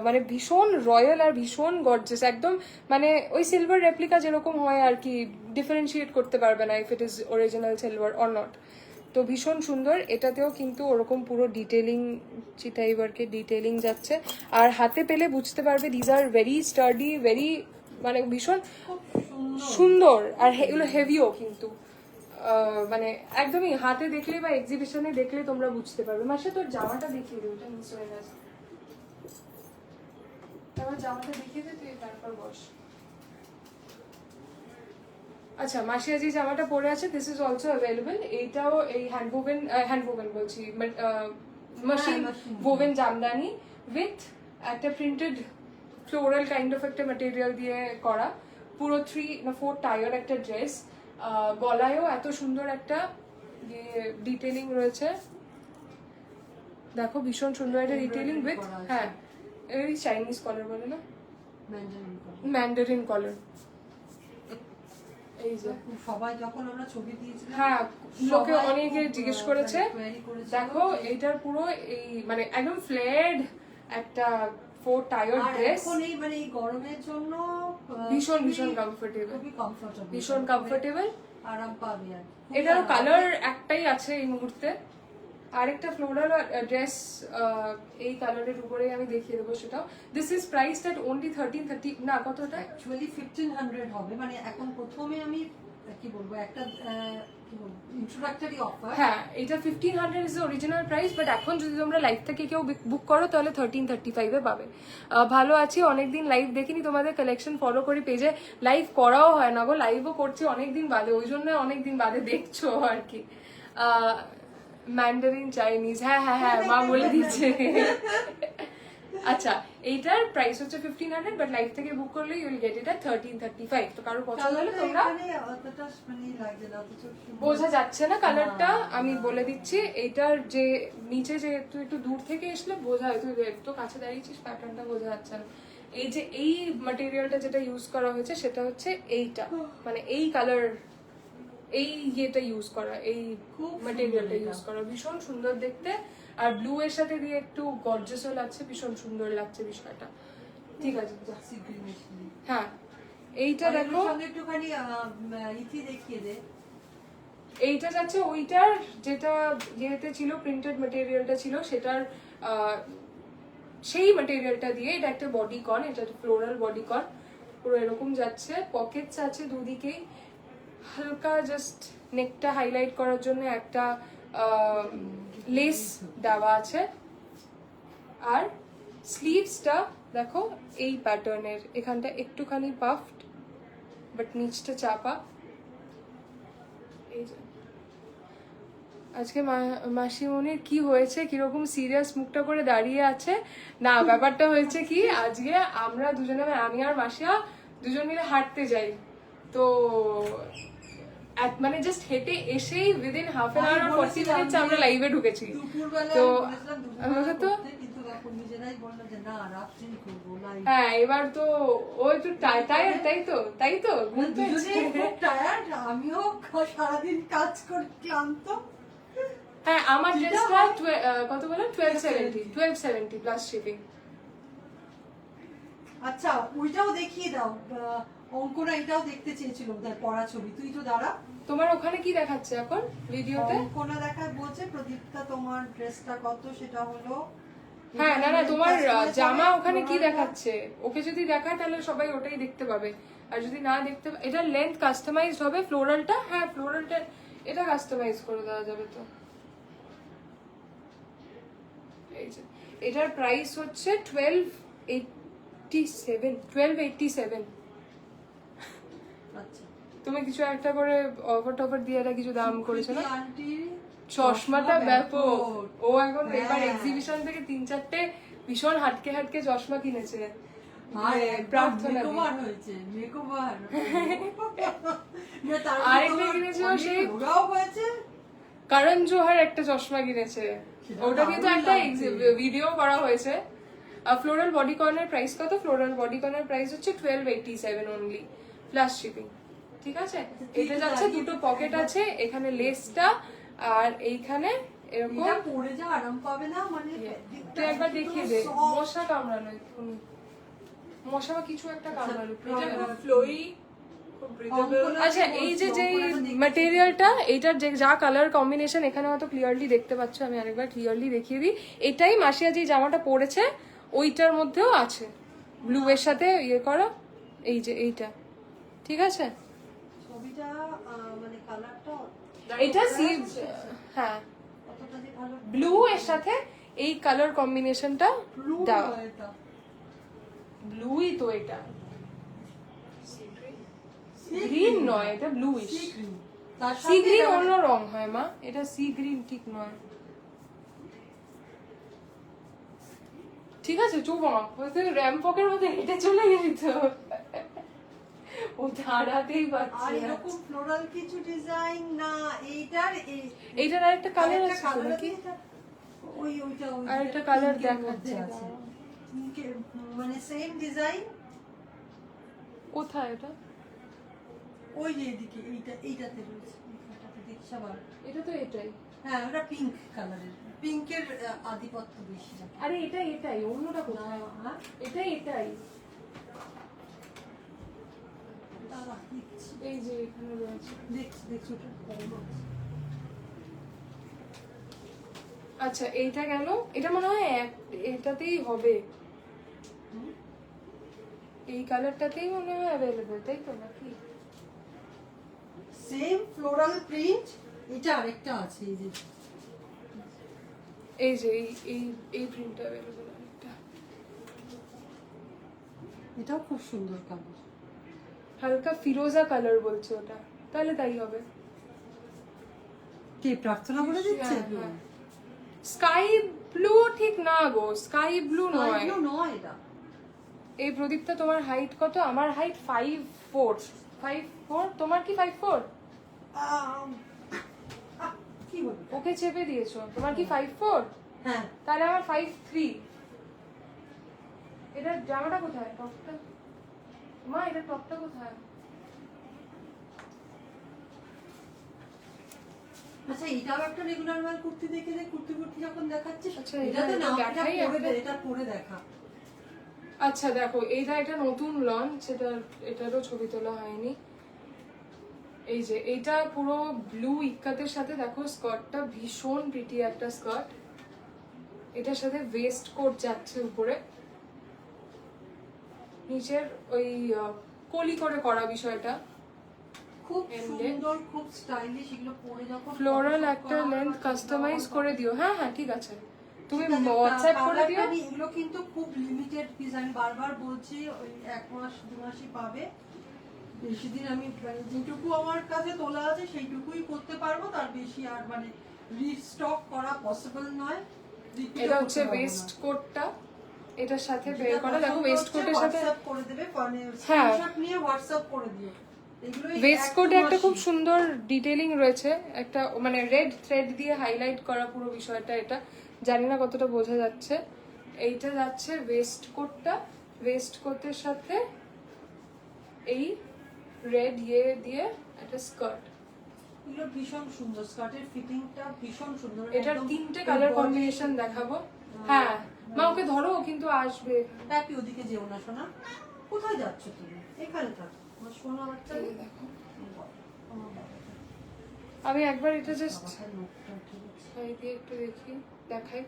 মানে ভীষণ রয়্যাল আর ভীষণ গর্জিয়াস, একদম মানে ওই সিলভার রেপ্লিকা যেরকম হয় আর কি, ডিফারেন্সিয়েট করতে পারবে না if it is original silver or not. তো ভীষণ সুন্দর, এটাতেও কিন্তু ওরকম পুরো ডিটেলিং, চিটাই ওয়ার্কের ডিটেলিং যাচ্ছে। আর হাতে পেলে বুঝতে পারবে these are very Sturdy, very মানে ভীষণ সুন্দর। আর এগুলো হেভিও কিন্তু মানে একদমই হাতে দেখলে বা এক্সিবিশনে দেখলে তোমরা বুঝতে পারবে। মাসে তোর জামাটা দেখিয়ে দেবে, ওটা মিস হয়ে গেছে। আমার জামাটা দেখিয়ে দে তুই, তারপর বস। আচ্ছা, মাসি আজ এই জামাটা পরে আছে, দিস ইজ অলসো অ্যাভেলেবল। এইটাও এই হ্যান্ডওভেন বলছি, মেশিন ওভেন জামদানি উইথ একটা প্রিন্টেড ফ্লোরাল কাইন্ড অফ একটা ম্যাটেরিয়াল দিয়ে করা, পুরো 3 না 4 টায়ার একটা ড্রেস। গলায়ও এত সুন্দর একটা ডিটেলিং রয়েছে, দেখো ভীষণ সুন্দর একটা ডিটেলিং উইথ, হ্যাঁ এই চাইনিজ কলার বলে না, ম্যান্ডারিন কলার। এই যে সবাই যখন আমরা ছবি দিয়েছিলাম, হ্যাঁ লোকে সবাই অনেকে খুব, জিজ্ঞেস করেছে। query করেছিল। দেখো এইটার পুরো এই মানে একদম ফ্লেড একটা 4 টায়ার আর ড্রেস, এখন এই মানে এই গরমের জন্য ভীষণ ভীষণ কমফোর্টেবল, খুবই কমফোর্টেবল, ভীষণ কমফোর্টেবল। আরাম পাবে আর কি। এটারও কালার একটাই আছে এই মুহূর্তে। আরেকটা ফ্লোরাল ড্রেস এই কালারের উপরে আমি দেখিয়ে দেবো, সেটাও this is priced at only 1330 না কতটা, অ্যাকচুয়ালি 1500 হবে। মানে এখন প্রথমে আমি কি বলবো, একটা কি বলবো ইন্ট্রোডাক্টরি অফার। হ্যাঁ এটা 1500 ইজ অরিজিনাল প্রাইস, বাট এখন যদি তোমরা লাইভ থেকে কেউ বুক করো তাহলে 1335 এ পাবে। ভালো আছি, অনেকদিন লাইভ দেখিনি, তোমাদের কালেকশন ফলো করি, পেজে লাইভ করাও হয় না গো, লাইভও করছি অনেকদিন বাদে, ওই জন্য অনেকদিন বাদে দেখছো আর কি। ম্যান্ডারিন চাইনিজ, হ্যাঁ হ্যাঁ হ্যাঁ মা বলে দিচ্ছে। আচ্ছা এইটার প্রাইস হচ্ছে 1500, বাট লাইভ থেকে বুক করলে ইউ উইল গেট ইট এট 1335। তো কারোর পছন্দ হলে তোমরা, অতটা মানে লাগছে না, অথচ বোঝা যাচ্ছে না কালারটা, আমি বলে দিচ্ছি। এইটার যে নিচে যে তুই একটু দূর থেকে আসলে বোঝা হয়, তুই একটু কাছে দাঁড়িয়েছিস প্যাটার্নটা বোঝা যাচ্ছে না। এই যে এই ম্যাটেরিয়ালটা যেটা ইউজ করা হয়েছে সেটা হচ্ছে এইটা, মানে এই কালার, এই ইয়েটা ইউজ করা, এই ম্যাটেরিয়ালটা ইউজ করা, ভীষণ সুন্দর দেখতে। আর ব্লু এর সাথে দিয়ে একটু গর্জিয়াসও লাগছে, ভীষণ সুন্দর লাগছে বিষয়টা। ঠিক আছে যা। হ্যাঁ এইটা দেখো, সঙ্গে একটুখানি ইতি দেখিয়ে দে। এইটা যাচ্ছে ওইটার যেটা ইয়েতে ছিল, প্রিন্টেড ম্যাটেরিয়ালটা ছিল সেটার সেই ম্যাটেরিয়ালটা দিয়ে এটা একটা বডি কন, এটা ফ্লোরাল বডি কন, পুরো এরকম যাচ্ছে, পকেটস আছে দুদিকেই, হালকা জাস্ট নেকটা হাইলাইট করার জন্য একটা লেস দেওয়া আছে। আর স্লিভসটা দেখো এই প্যাটার্নের, এখানটা একটুখানি পাফড বাট নিচটা চাপা। এই যে আজকে মাসিমণির কি হয়েছে, কিরকম সিরিয়াস মুখটা করে দাঁড়িয়ে আছে? না ব্যাপারটা হয়েছে কি, আজকে আমরা দুজনে, আমি আর মাসিয়া দুজন মিলে হাঁটতে যাই, তো মানে জাস্ট হেঁটে এসেই within half an hour 40 minutes আমরা লাইভে ঢুকেছি। তো আমাকে তো হ্যাঁ এবার তো ও একটু টায়ার্ড, তাই তো ঘুম পেয়েছে। আমিও সারাদিন কাজ করে ক্লান্ত। হ্যাঁ আমার ড্রেসটা কত বলো, 1270 প্লাস শিপিং। আচ্ছা ওইটাও দেখিয়ে দাও, অঙ্কনা এটাও দেখতে চেয়েছিল ওদের পড়া ছবি, তুই তো দাঁড়া। তোমার ওখানে কি দেখাচ্ছে এখন ভিডিওতে? অঙ্কনা দেখায় বলছে প্রদীপ্তা তোমার ড্রেসটা কত, সেটা হলো হ্যাঁ না না তোমার জামা ওখানে কি দেখাচ্ছে, ওকে যদি দেখায় তাহলে সবাই ওটাই দেখতে পাবে, আর যদি না দেখতে, এটা লেন্থ কাস্টমাইজড হবে ফ্লোরালটা, হ্যাঁ ফ্লোরালটা এটা কাস্টমাইজ করে দেওয়া যাবে। তো এই যে এটার প্রাইস হচ্ছে 1287। আচ্ছা তুমি কিছু একটা করে অফার টফার দিয়ে এটা কিছু দাম করেছো না? আন্টির চশমাটা ব্যাপক, ও এখন হ্যাঁ। এবার এক্সিবিশন থেকে 3-4টে ভীষণ হাটকে চশমা কিনেছে। আর প্রার্থনা মেকওভার হয়েছে, মেকওভার আরেকটা কিনেছে ও সেই ওরাও হয়েছে। করণ জোহার একটা চশমা কিনেছে, ওটা কিন্তু একটা ভিডিও করা হয়েছে। ফ্লোরাল বডি কর্নের প্রাইস কত? ফ্লোরাল বডি কর্নের প্রাইস হচ্ছে 1287 অনলি প্লাস শিপিং। ঠিক আছে, এটা যাচ্ছে, দুটো পকেট আছে, এখানে লেসটা আর এইখানে এরকম এটা পরে যা আরাম পাবে না মানে তুই একবার দেখিয়ে দে মশা কামড়ালো এক্ষুনি মশা বা কিছু একটা কামড়ালো এটা খুব ফ্লোয়ি, খুব ব্রিথেবল। আচ্ছা এই যে যে ম্যাটেরিয়ালটা এইটার যে যা কালার কম্বিনেশন এখানে হয়তো ক্লিয়ারলি দেখতে পাচ্ছ আমি আরেকবার ক্লিয়ারলি দেখিয়ে দিই এটাই মাসিয়া যে জামাটা পরেছে ওইটার মধ্যেও আছে ব্লু এর সাথে ইয়ে করা এই যে এইটা ঠিক আছে ছবিটা মানে কালারটা এটা সি হ্যাঁ কতটা যে ভালো ব্লু এর সাথে এই কালার কম্বিনেশনটা ব্লু দাও এটা ব্লুই তো এটা গ্রিন নয় এটা ব্লুইশ তার সি সাথে গ্রিন অন্য রং হয় মা এটা সি গ্রিন ঠিক নয় ঠিক আছে চুপ তুই র্যাম্পকের মধ্যে হেঁটে চলে গেলি তো ও দাঁড়াতেই আর পারছে না এরকম ফ্লোরাল কিছু ডিজাইন না এইটার এইটার আরেকটা কালার আরেকটা আছে colour নাকি আছে, ওইটা আরেকটা কালার pink এর দেখাচ্ছে মধ্যে আছে। Pink এর, মানে সেম ডিজাইন কোথায় এটা ওই যে এদিকে এইটাতে রয়েছে এইটাতে দেখছি আবার এটা তো এটাই হ্যাঁ ওটা পিঙ্ক কালারের পিঙ্কের আধিপত্য বেশি থাকে আরে এটাই অন্যটা না, কোথায় হ্যাঁ এটাই দাঁড়া, দেখছি এই যে এখানে রয়েছে দেখছি ওটা কম আছে। আচ্ছা এইটা গেল এটা মনে হয় এটাতেই হবে এই কালারটাতেই মনে হয় অ্যাভেলেবল তাই তো নাকি সেম ফ্লোরাল প্রিন্ট এটা আরেকটা আছে এই যে এই যে এই প্রিন্টটা অ্যাভেলেবল একটা এটাও খুব সুন্দর কালার হালকা ফিরোজা কালার বলছে ওটা তাহলে তাই হবে কে প্রার্থনা করে দিচ্ছে স্কাই ব্লু ঠিক না গো স্কাই ব্লু নয় এগুলো নয় এটা এই প্রদীপটা তোমার হাইট কত আমার হাইট 5'4" তোমার কি 5'4" কি বলবো ওকে চেপে দিয়েছো তোমার কি 5'4" হ্যাঁ তাহলে আমার 5'3" এটা জামাটা কোথায় টপটা মা এটা টপটা কোথায় আচ্ছা এটাও একটা রেগুলার ওয়ার কুর্তি দেখে যে কুর্তি যখন দেখাচ্ছিস আচ্ছা, এটা তো এটা না দেখাই এটা পরে একটা। এটা পরে দেখা আচ্ছা দেখো এটা নতুন লঞ্চ এটারও ছবি তোলা হয়নি এই যে এটা পুরো ব্লু ইক্কাতের সাথে দেখো স্কার্টটা ভীষণ প্রিটি একটা স্কার্ট এটার সাথে ওয়েস্ট কোট যাচ্ছে উপরে নিচের ওই কলি করে করা বিষয়টা খুব এমনি। সুন্দর খুব স্টাইলিশ এগুলো পরে যখন ফ্লোরাল Photoshop একটা করা হয় লেন্থ বা কাস্টমাইজ কিছু করে দিও হ্যাঁ ঠিক আছে তুমি ঠিক আছে, হোয়াটসঅ্যাপ করে colour দিও টা এগুলো কিন্তু খুব লিমিটেড পিস আমি বারবার বলছি ওই 1 মাস 2 মাসই পাবে বেশি দিন আমি মানে যেটুকু আমার কাছে তোলা আছে সেইটুকুই করতে পারবো তার বেশি আর মানে রিস্টক করা পসিবল নয় repeat এটা ও হচ্ছে করতে পারবো না। ওয়েস্ট কোটটা এটার সাথে যেটা বের করা দেখো পছন্দ ওয়েস্ট হচ্ছে কোটের সাথে WhatsApp করে দেবে মানে হ্যাঁ। স্ক্রিনশট নিয়ে হোয়াটসঅ্যাপ করে দিও এগুলোই ওয়েস্ট এক কোটে দু একটা খুব মাসই। সুন্দর ডিটেইলিং রয়েছে একটা মানে রেড থ্রেড দিয়ে হাইলাইট করা পুরো বিষয়টা এটা জানি না কতটা বোঝা যাচ্ছে এইটা যাচ্ছে ওয়েস্ট কোটটা ওয়েস্ট কোটের সাথে এই রেড ইয়ে দিয়ে একটা স্কার্ট এগুলো ভীষণ সুন্দর স্কার্টের ফিটিংটা ভীষণ সুন্দর এটার একদম তিনটে কালার body- কম্বিনেশন দেখাবো হ্যাঁ মা ওকে ধরো ও কিন্তু আসবে হ্যাপি ওদিকে যেও না শোনা কোথায় যাচ্ছ তুমি এখানে থাক আমার শোনা বাচ্চা এই দেখো। আমি একবার এটা জাস্ট সাইড দিয়ে একটু দেখি দেখাই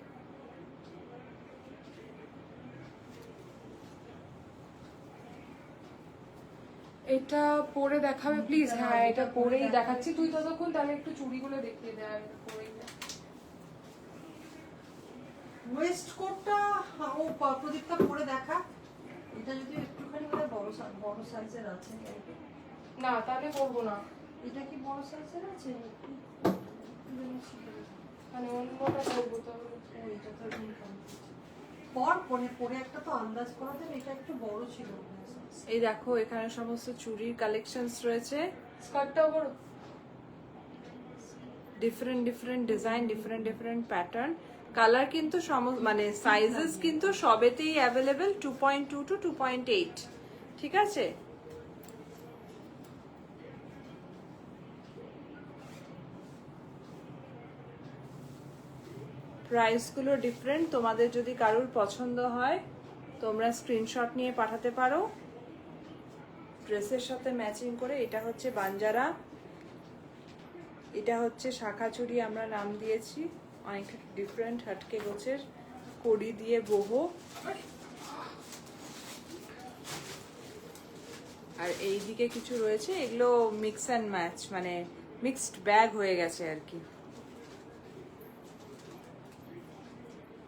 এটা পরে দেখাবে প্লিজ হ্যাঁ এটা পরেই দেখাচ্ছি তুই ততক্ষণ তাহলে একটু চুড়িগুলো দেখিয়ে দে আর পরেই দেখ। ওয়েস্ট কোটটা ও প্রদীপটা পরে দেখা এটা যদি একটুখানি মানে বড় সাইজের আছে না তাহলে করবো না এটা কি বড় সাইজের আছে মানে অন্যটা করবো তাহলে ওইটা তো একদম কম। পরে পরে একটা তো আন্দাজ করা যাবে এটা একটু বড় ছিল এই দেখো এখানে সমস্ত চুড়ির কালেকশনস রয়েছে, স্কার্টটাও বড় different design different pattern, colour কিন্তু মানে সাইজেস কিন্তু সবেতেই অ্যাভেলেবেল 2.2 to 2.8, ঠিক আছে। প্রাইসগুলো ডিফারেন্ট। তোমাদের যদি কারোর পছন্দ হয় তোমরা স্ক্রিনশট নিয়ে পাঠাতে পারো ড্রেসের সাথে ম্যাচিং করে। এটা হচ্ছে বাঞ্জারা, এটা হচ্ছে শাখা চুড়ি আমরা নাম দিয়েছি, অনেকটা ডিফারেন্ট হাটকে গোছের কড়ি দিয়ে boho। আর এই দিকে কিছু রয়েছে, এগুলো মিক্স অ্যান্ড ম্যাচ, মানে মিক্সড ব্যাগ হয়ে গেছে আর কি।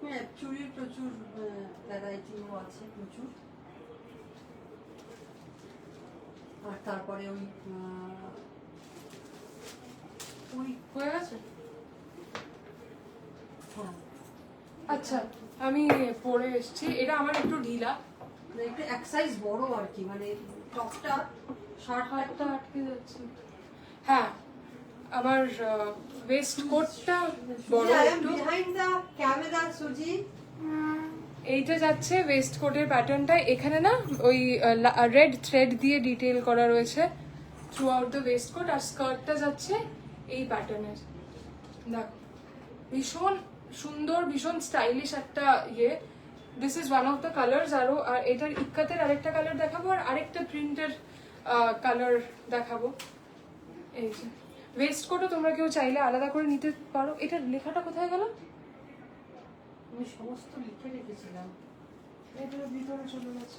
হ্যাঁ, চুড়ির প্রচুর ভ্যারাইটিও আছে প্রচুর। আর তারপরে ওই হয়ে গেছে। হ্যাঁ, আচ্ছা আমি পরে এসেছি, এটা আমার একটু ঢিলা, মানে একটু এক সাইজ বড় আর কি, মানে টপটা শার্টটা হাতটা আটকে যাচ্ছে। হ্যাঁ আমার ওয়েস্ট কোটটা বড় একটু। বিহাইন্ড দ্য ক্যামেরা সুজি। এইটা যাচ্ছে ওয়েস্ট কোটের প্যাটার্নটা, এখানে না ওই রেড থ্রেড দিয়ে ডিটেল করা রয়েছে throughout the waistcoat, আর স্কার্টটা যাচ্ছে এই প্যাটার্নের। দেখো ভীষণ সুন্দর, ভীষণ স্টাইলিশ একটা ইয়ে। This is one of the colours. আরো আর এটার ইক্কাতের আরেকটা কালার দেখাবো, আর আরেকটা প্রিন্টের কালার দেখাবো। এই যে ওয়েস্ট কোটও তোমরা কেউ চাইলে আলাদা করে নিতে পারো। এটার লেখাটা কোথায় গেল? আমি সমস্ত লিখে রেখেছিলাম। এটার ভিতরে চলে গেছে।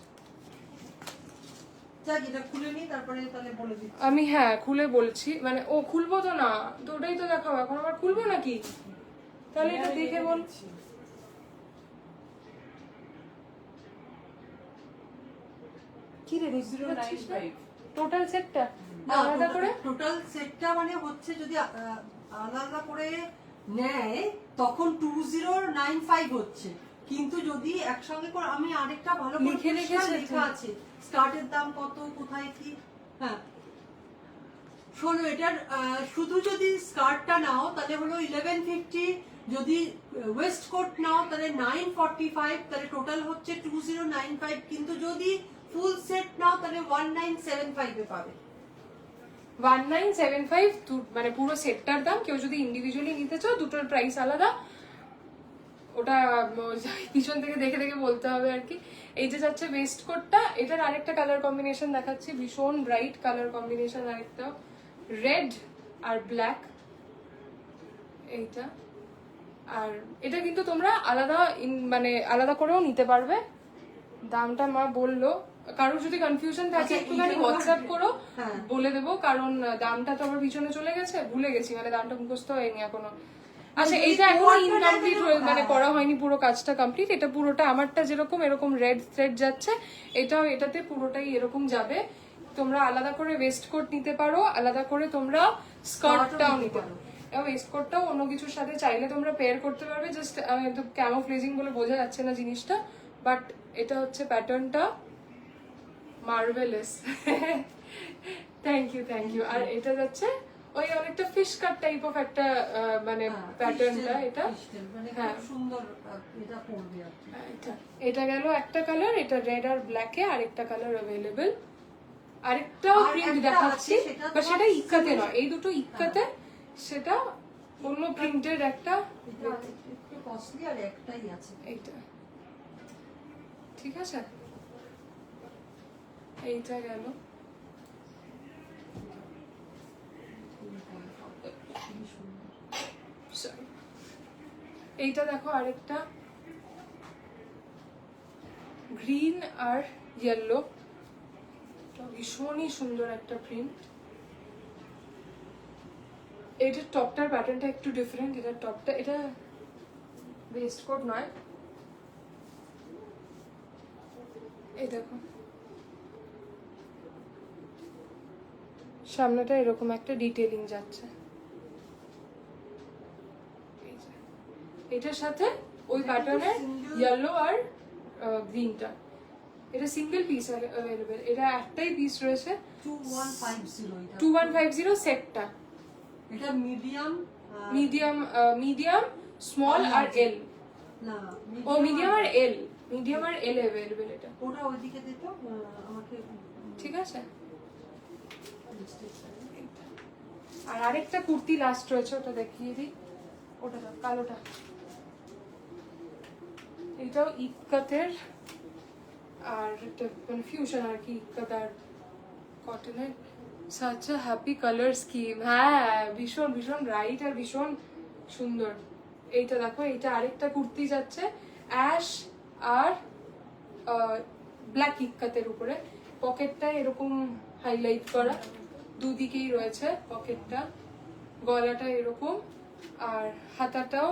যাক, এটা খুলে নিই, তারপরে তাহলে বলে দিচ্ছি। আমি হ্যাঁ খুলে বলছি, মানে ও খুলবো তো না, তো ওটাই তো দেখাবো। এখন আবার খুলবো নাকি? তাহলে এটা দেখে বল। কি রে বুঝতে পারছিস না? টোটাল সেটটা আলাদা করে টোটাল সেটটা মানে হচ্ছে যদি আলাদা করে নেয় তখন 2095 হচ্ছে, কিন্তু যদি একসঙ্গে করে, আমি আরেকটা ভালো করে লিখে রেখেছি তো। লেখা আছে স্কার্টের দাম কত, কোথায় কি। হ্যাঁ শোনো, এটার শুধু যদি স্কার্টটা নাও তাহলে হলো 1150, যদি ওয়েস্ট কোট নাও তাহলে 945, তাহলে টোটাল হচ্ছে 2095, কিন্তু যদি ফুল সেট নাও তাহলে 1975 এ পাবে। 1975 মানে পুরো সেটটার দাম। কেউ যদি ইন্ডিভিজুয়ালি নিতে চাও দুটোর প্রাইস আলাদা, ওটা পিছন থেকে দেখে দেখে বলতে হবে আর কি। এই যে যাচ্ছে ওয়েস্ট কোটটা, এটার আরেকটা কালার কম্বিনেশন দেখাচ্ছি, ভীষণ ব্রাইট কালার কম্বিনেশন, আরেকটা রেড আর ব্ল্যাক এইটা। আর এটা কিন্তু তোমরা আলাদা মানে আলাদা করেও নিতে পারবে। দামটা মা বললো, কারোর যদি কনফিউশন থাকে আচ্ছা, একটুখানি এইটা হোয়াটসঅ্যাপ করো, হ্যাঁ। বলে দেবো। কারণ দামটা তো আমার পিছনে চলে গেছে, ভুলে গেছি, মানে দামটা মুখস্থ হয়নি এখনো। আচ্ছা যদি এইটা এখনো কোয়ার্টার ইনকমপ্লিট লেভেলের, মানে হ্যাঁ। করা হয়নি, পুরো কাজটা কমপ্লিট। এটা পুরোটা আমারটা যেরকম এরকম রেড থ্রেড যাচ্ছে, এটাও এটাতে পুরোটাই এরকম যাবে। তোমরা আলাদা করে ওয়েস্ট কোট নিতে পারো, আলাদা করে তোমরা স্কার্টটাও নিতে পারো। ওয়েস্ট কোটটাও অন্য কিছুর সাথে চাইলে তোমরা পেয়ার করতে পারবে। জাস্ট ক্যামোফ্লেজিং বলে বোঝা যাচ্ছে না জিনিসটা, বাট এটা হচ্ছে প্যাটার্নটা মার্ভেলাস। Thank you. আর এটা যাচ্ছে ওই অনেকটা ফিশ কাট টাইপ অফ একটা মানে প্যাটার্নটা এটা। মানে হ্যাঁ। খুব সুন্দর এটা পড়বে আর কি। এটা গেল একটা কালার, এটা রেড আর ব্ল্যাকে আরেকটা কালার অ্যাভেলেবল। আরেকটাও আর প্রিন্ট একটা দেখাচ্ছি, আছে, সেটা বাট সেটা তোমার ইক্কাতে নয়, এই দুটো ইক্কাতে, সেটা অন্য প্রিন্টের একটা। এটা একটু কস্টলি, আর একটাই আছে। এইটা ঠিক আছে, এইটা গেল। খুবই সুন্দর। Sorry. এইটা দেখো আরেকটা গ্রিন আর ইয়েলো, ভীষণই সুন্দর একটা প্রিন্ট। এটার টপটার প্যাটার্নটা একটু ডিফারেন্ট। এটার টপটা, এটা ওয়েস্ট কোট নয়, এই দেখো সামনেটা এরকম একটা ডিটেইলিং যাচ্ছে। এই যে, এটার সাথে ওই প্যাটার্নের ইয়েলো আর গ্রিনটা, এটা সিঙ্গেল পিস অ্যাভেলেবেল। এটা একটাই পিস রয়েছে, 2150 এটা। 2150 সেটটা। এটা মিডিয়াম, মিডিয়াম স্মল আর এল। না ও মিডিয়াম আর এল অ্যাভেলেবেল। এটা ওটা ওইদিকে দিত আমাকে। ঠিক আছে। আর আরেকটা কুর্তি লাস্ট রয়েছে, ওটা দেখিয়ে দিই। ওটা দাও, কালোটা। এটাও ইক্কাতের, আর একটা মানে ফিউশন আর কি, ইক্কাত আর কটনের। Such a happy colour scheme, হ্যাঁ ভীষণ ভীষণ ব্রাইট আর ভীষণ সুন্দর। এইটা দেখো, এইটা আরেকটা কুর্তি যাচ্ছে অ্যাশ আর ব্ল্যাক ইক্কাতের উপরে। পকেটটা এরকম হাইলাইট করা, দুদিকেই রয়েছে পকেটটা, গলাটা এরকম, আর হাতাটাও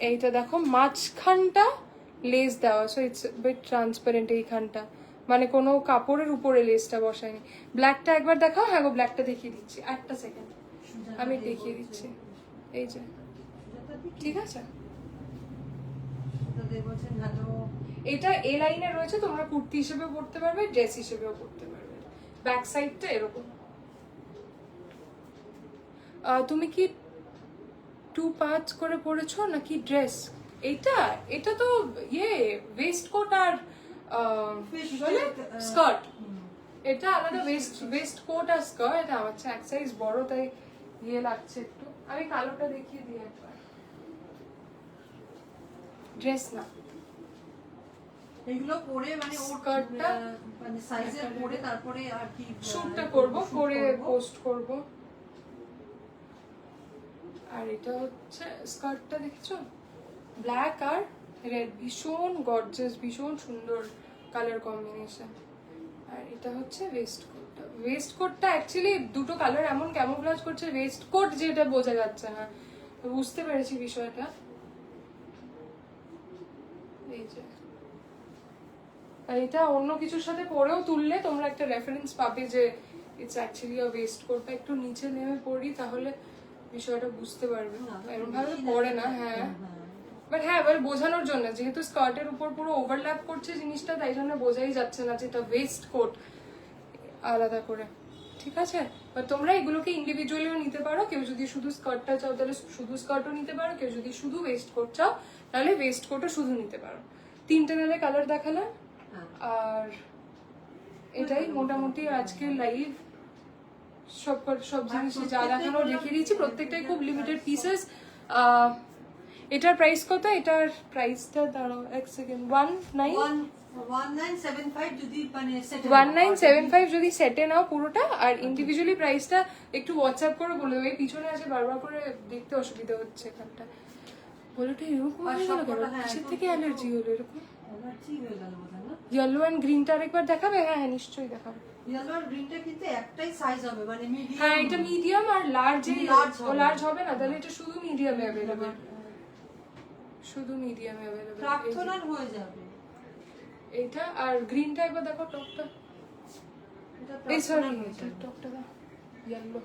এইটা দেখো মাঝখানটা লেস দেওয়া, সো ইটস বিট ট্রান্সপারেন্ট এইখানটা, মানে কোনো কাপড়ের উপরে লেসটা বসায়নি। ব্ল্যাকটা একবার দেখাও, হ্যাঁ গো ব্ল্যাকটা দেখিয়ে দিচ্ছি, একটা সেকেন্ড আমি দেখিয়ে দিচ্ছি। এই যে, ঠিক আছে, এটা এ লাইনে রয়েছে, তোমরা কুর্তি হিসেবেও পরতে পারবে, ড্রেস হিসেবেও পরতে পারবে। ব্যাক সাইডটা এরকম। তুমি কি 2 পার্টস করে পরেছো নাকি ড্রেস? এটা এটা তো ইয়ে ওয়েস্ট কোট আর কি বলে স্কার্ট, এটা আলাদা ওয়েস্ট কোট আর স্কার্ট। এটা আমার এক সাইজ বড় তাই ইয়ে লাগছে একটু। আমি কালোটা দেখিয়ে দিই একবার, ড্রেস না। এগুলো পরে মানে ওর স্কার্টটা মানে সাইজের পরে তারপরে আর কি শুটটা করব, করে পোস্ট করব। আর এটা হচ্ছে স্কার্টটা, দেখছো ব্ল্যাক আর রেড, ভীষণ গর্জিয়াস, ভীষণ সুন্দর কালার কম্বিনেশন। আর এটা হচ্ছে ওয়েস্ট কোটটা। ওয়েস্ট কোটটা অ্যাকচুয়ালি দুটো কালার এমন ক্যামোফ্লেজ করছে, ওয়েস্ট কোট যেটা বোঝা যাচ্ছে না, বুঝতে পেরেছি বিষয়টা। এই যে, আর এটা অন্য কিছুর সাথে পরেও তুললে তোমরা একটা রেফারেন্স পাবে যে ইটস অ্যাকচুয়ালি আ ওয়েস্ট কোটটা। একটু নিচে নেমে পড়ি তাহলে বিষয়টা বুঝতে পারবে, এরকম ভাবে পড়ে না। হ্যাঁ বাট হ্যাঁ, এবার বোঝানোর জন্য, যেহেতু স্কার্টের উপর পুরো ওভারল্যাপ করছে জিনিসটা, তাই জন্য বোঝাই যাচ্ছে না যে এটা ওয়েস্ট কোট আলাদা করে, ঠিক আছে। বাট তোমরা এগুলোকে ইন্ডিভিজুয়ালিও নিতে পারো, কেউ যদি শুধু স্কার্টটা চাও তাহলে শুধু স্কার্টও নিতে পারো, কেউ যদি শুধু ওয়েস্ট কোট চাও তাহলে ওয়েস্ট কোটও শুধু নিতে পারো। 3টে নালে কালার দেখালাম। আর এটাই মোটামুটি আজকে লাইভ, সব জিনিস যা দেখানো দেখিয়ে দিচ্ছি, প্রত্যেকটাই খুব লিমিটেড পিসেস। এটার প্রাইস কত? এটার প্রাইসটা দাঁড়াও এক সেকেন্ড, 1975 যদি মানে 1975 যদি সেটে নাও পুরোটা, আর ইন্ডিভিজুয়ালি প্রাইসটা একটু হোয়াটসঅ্যাপ করে বলে দেবে। পিছনে আছে বারবার করে দেখতে অসুবিধা হচ্ছে এখানটা। বলোটা এরকম হয়ে গেল কেন? কিসের থেকে অ্যালার্জি হলো এরকম? অ্যালার্জি হয়ে গেল বোধহয় না? ইয়েলো এন্ড গ্রিনটা আরেকবার দেখাবে? হ্যাঁ হ্যাঁ নিশ্চয়ই দেখাবে। ইয়েলো আর গ্রিনটা কিন্তু একটাই সাইজ হবে, মানে মিডিয়াম। হ্যাঁ এটা মিডিয়াম আর লার্জ, লার্জ হবে না, তাহলে এটা শুধু মিডিয়ামে অ্যাভেলেবল, শুধু মিডিয়ামে অ্যাভেলেবল। প্রার্থনার হয়ে যাবে এইটা। আর গ্রিনটা একবার দেখো, টপটা, এই সরি এটা টপটা দাও, ইয়েলো।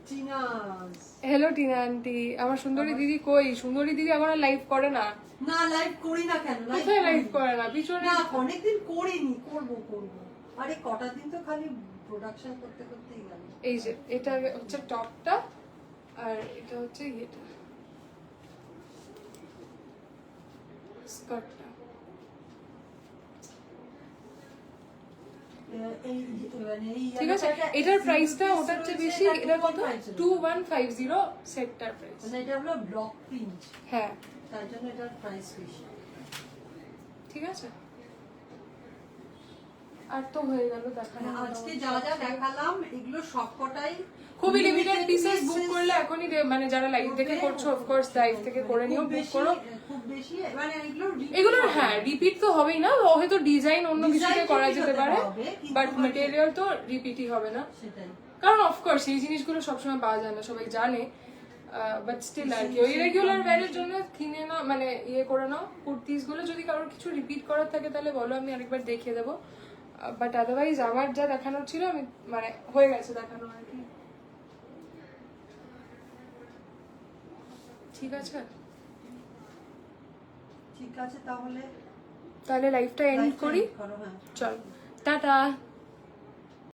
চিনাস, হ্যালো টিনা আন্টি, আমার সুন্দরী দিদি কই? সুন্দরী দিদি আমার লাইভ করে না। না লাইভ করি না কেন? কোথায় লাইভ করে না? পিছনে না অনেকদিন করিনি, করব। আরে কটা দিন তো খালি প্রোডাকশন করতেই গেল। এই যে এটা হচ্ছে টপটা, আর এটা হচ্ছে ইয়েটা স্কার্টটা। ঠিক আছে, এটার প্রাইসটা ওটার চেয়ে বেশি। এটা কত? 2150 সেটটার প্রাইস। মানে এটা হলো ব্লক প্রিন্ট, হ্যাঁ তার জন্য এটার প্রাইস বেশি। ঠিক আছে, আর তো হয়ে গেল দেখানো। আজকে যা যা দেখালাম এগুলো সবকটাই খুবই লিমিটেড পিসেস। বুক করলে এখনই মানে যারা লাইভ দেখে করছো অফকোর্স লাইভ থেকে করে নিও, বুক করো। খুব বেশি মানে এগুলো হ্যাঁ রিপিট তো হবেই না, হয়তো ডিজাইন অন্য কিছুতে করা যেতে পারে, বাট ম্যাটেরিয়াল তো রিপিটই হবে না। সেটাই, কারণ অফকোর্স এই জিনিসগুলো সবসময় পাওয়া যায় না, সবাই জানে। বাট স্টিল আর কি, ওই রেগুলার ওয়্যারের জন্য কিনে নাও, মানে ইয়ে করে নাও কুর্তিস গুলো। যদি কারোর কিছু রিপিট করার থাকে তাহলে বলো, আমি আরেকবার দেখিয়ে দেবো। বাট আদারওয়াইজ আমার যা দেখানোর ছিল আমি মানে হয়ে গেছে দেখানো আর কি। ঠিক আছে, ঠিক আছে, তাহলে লাইভটা এন্ড করি। করো। হ্যাঁ চল টাটা।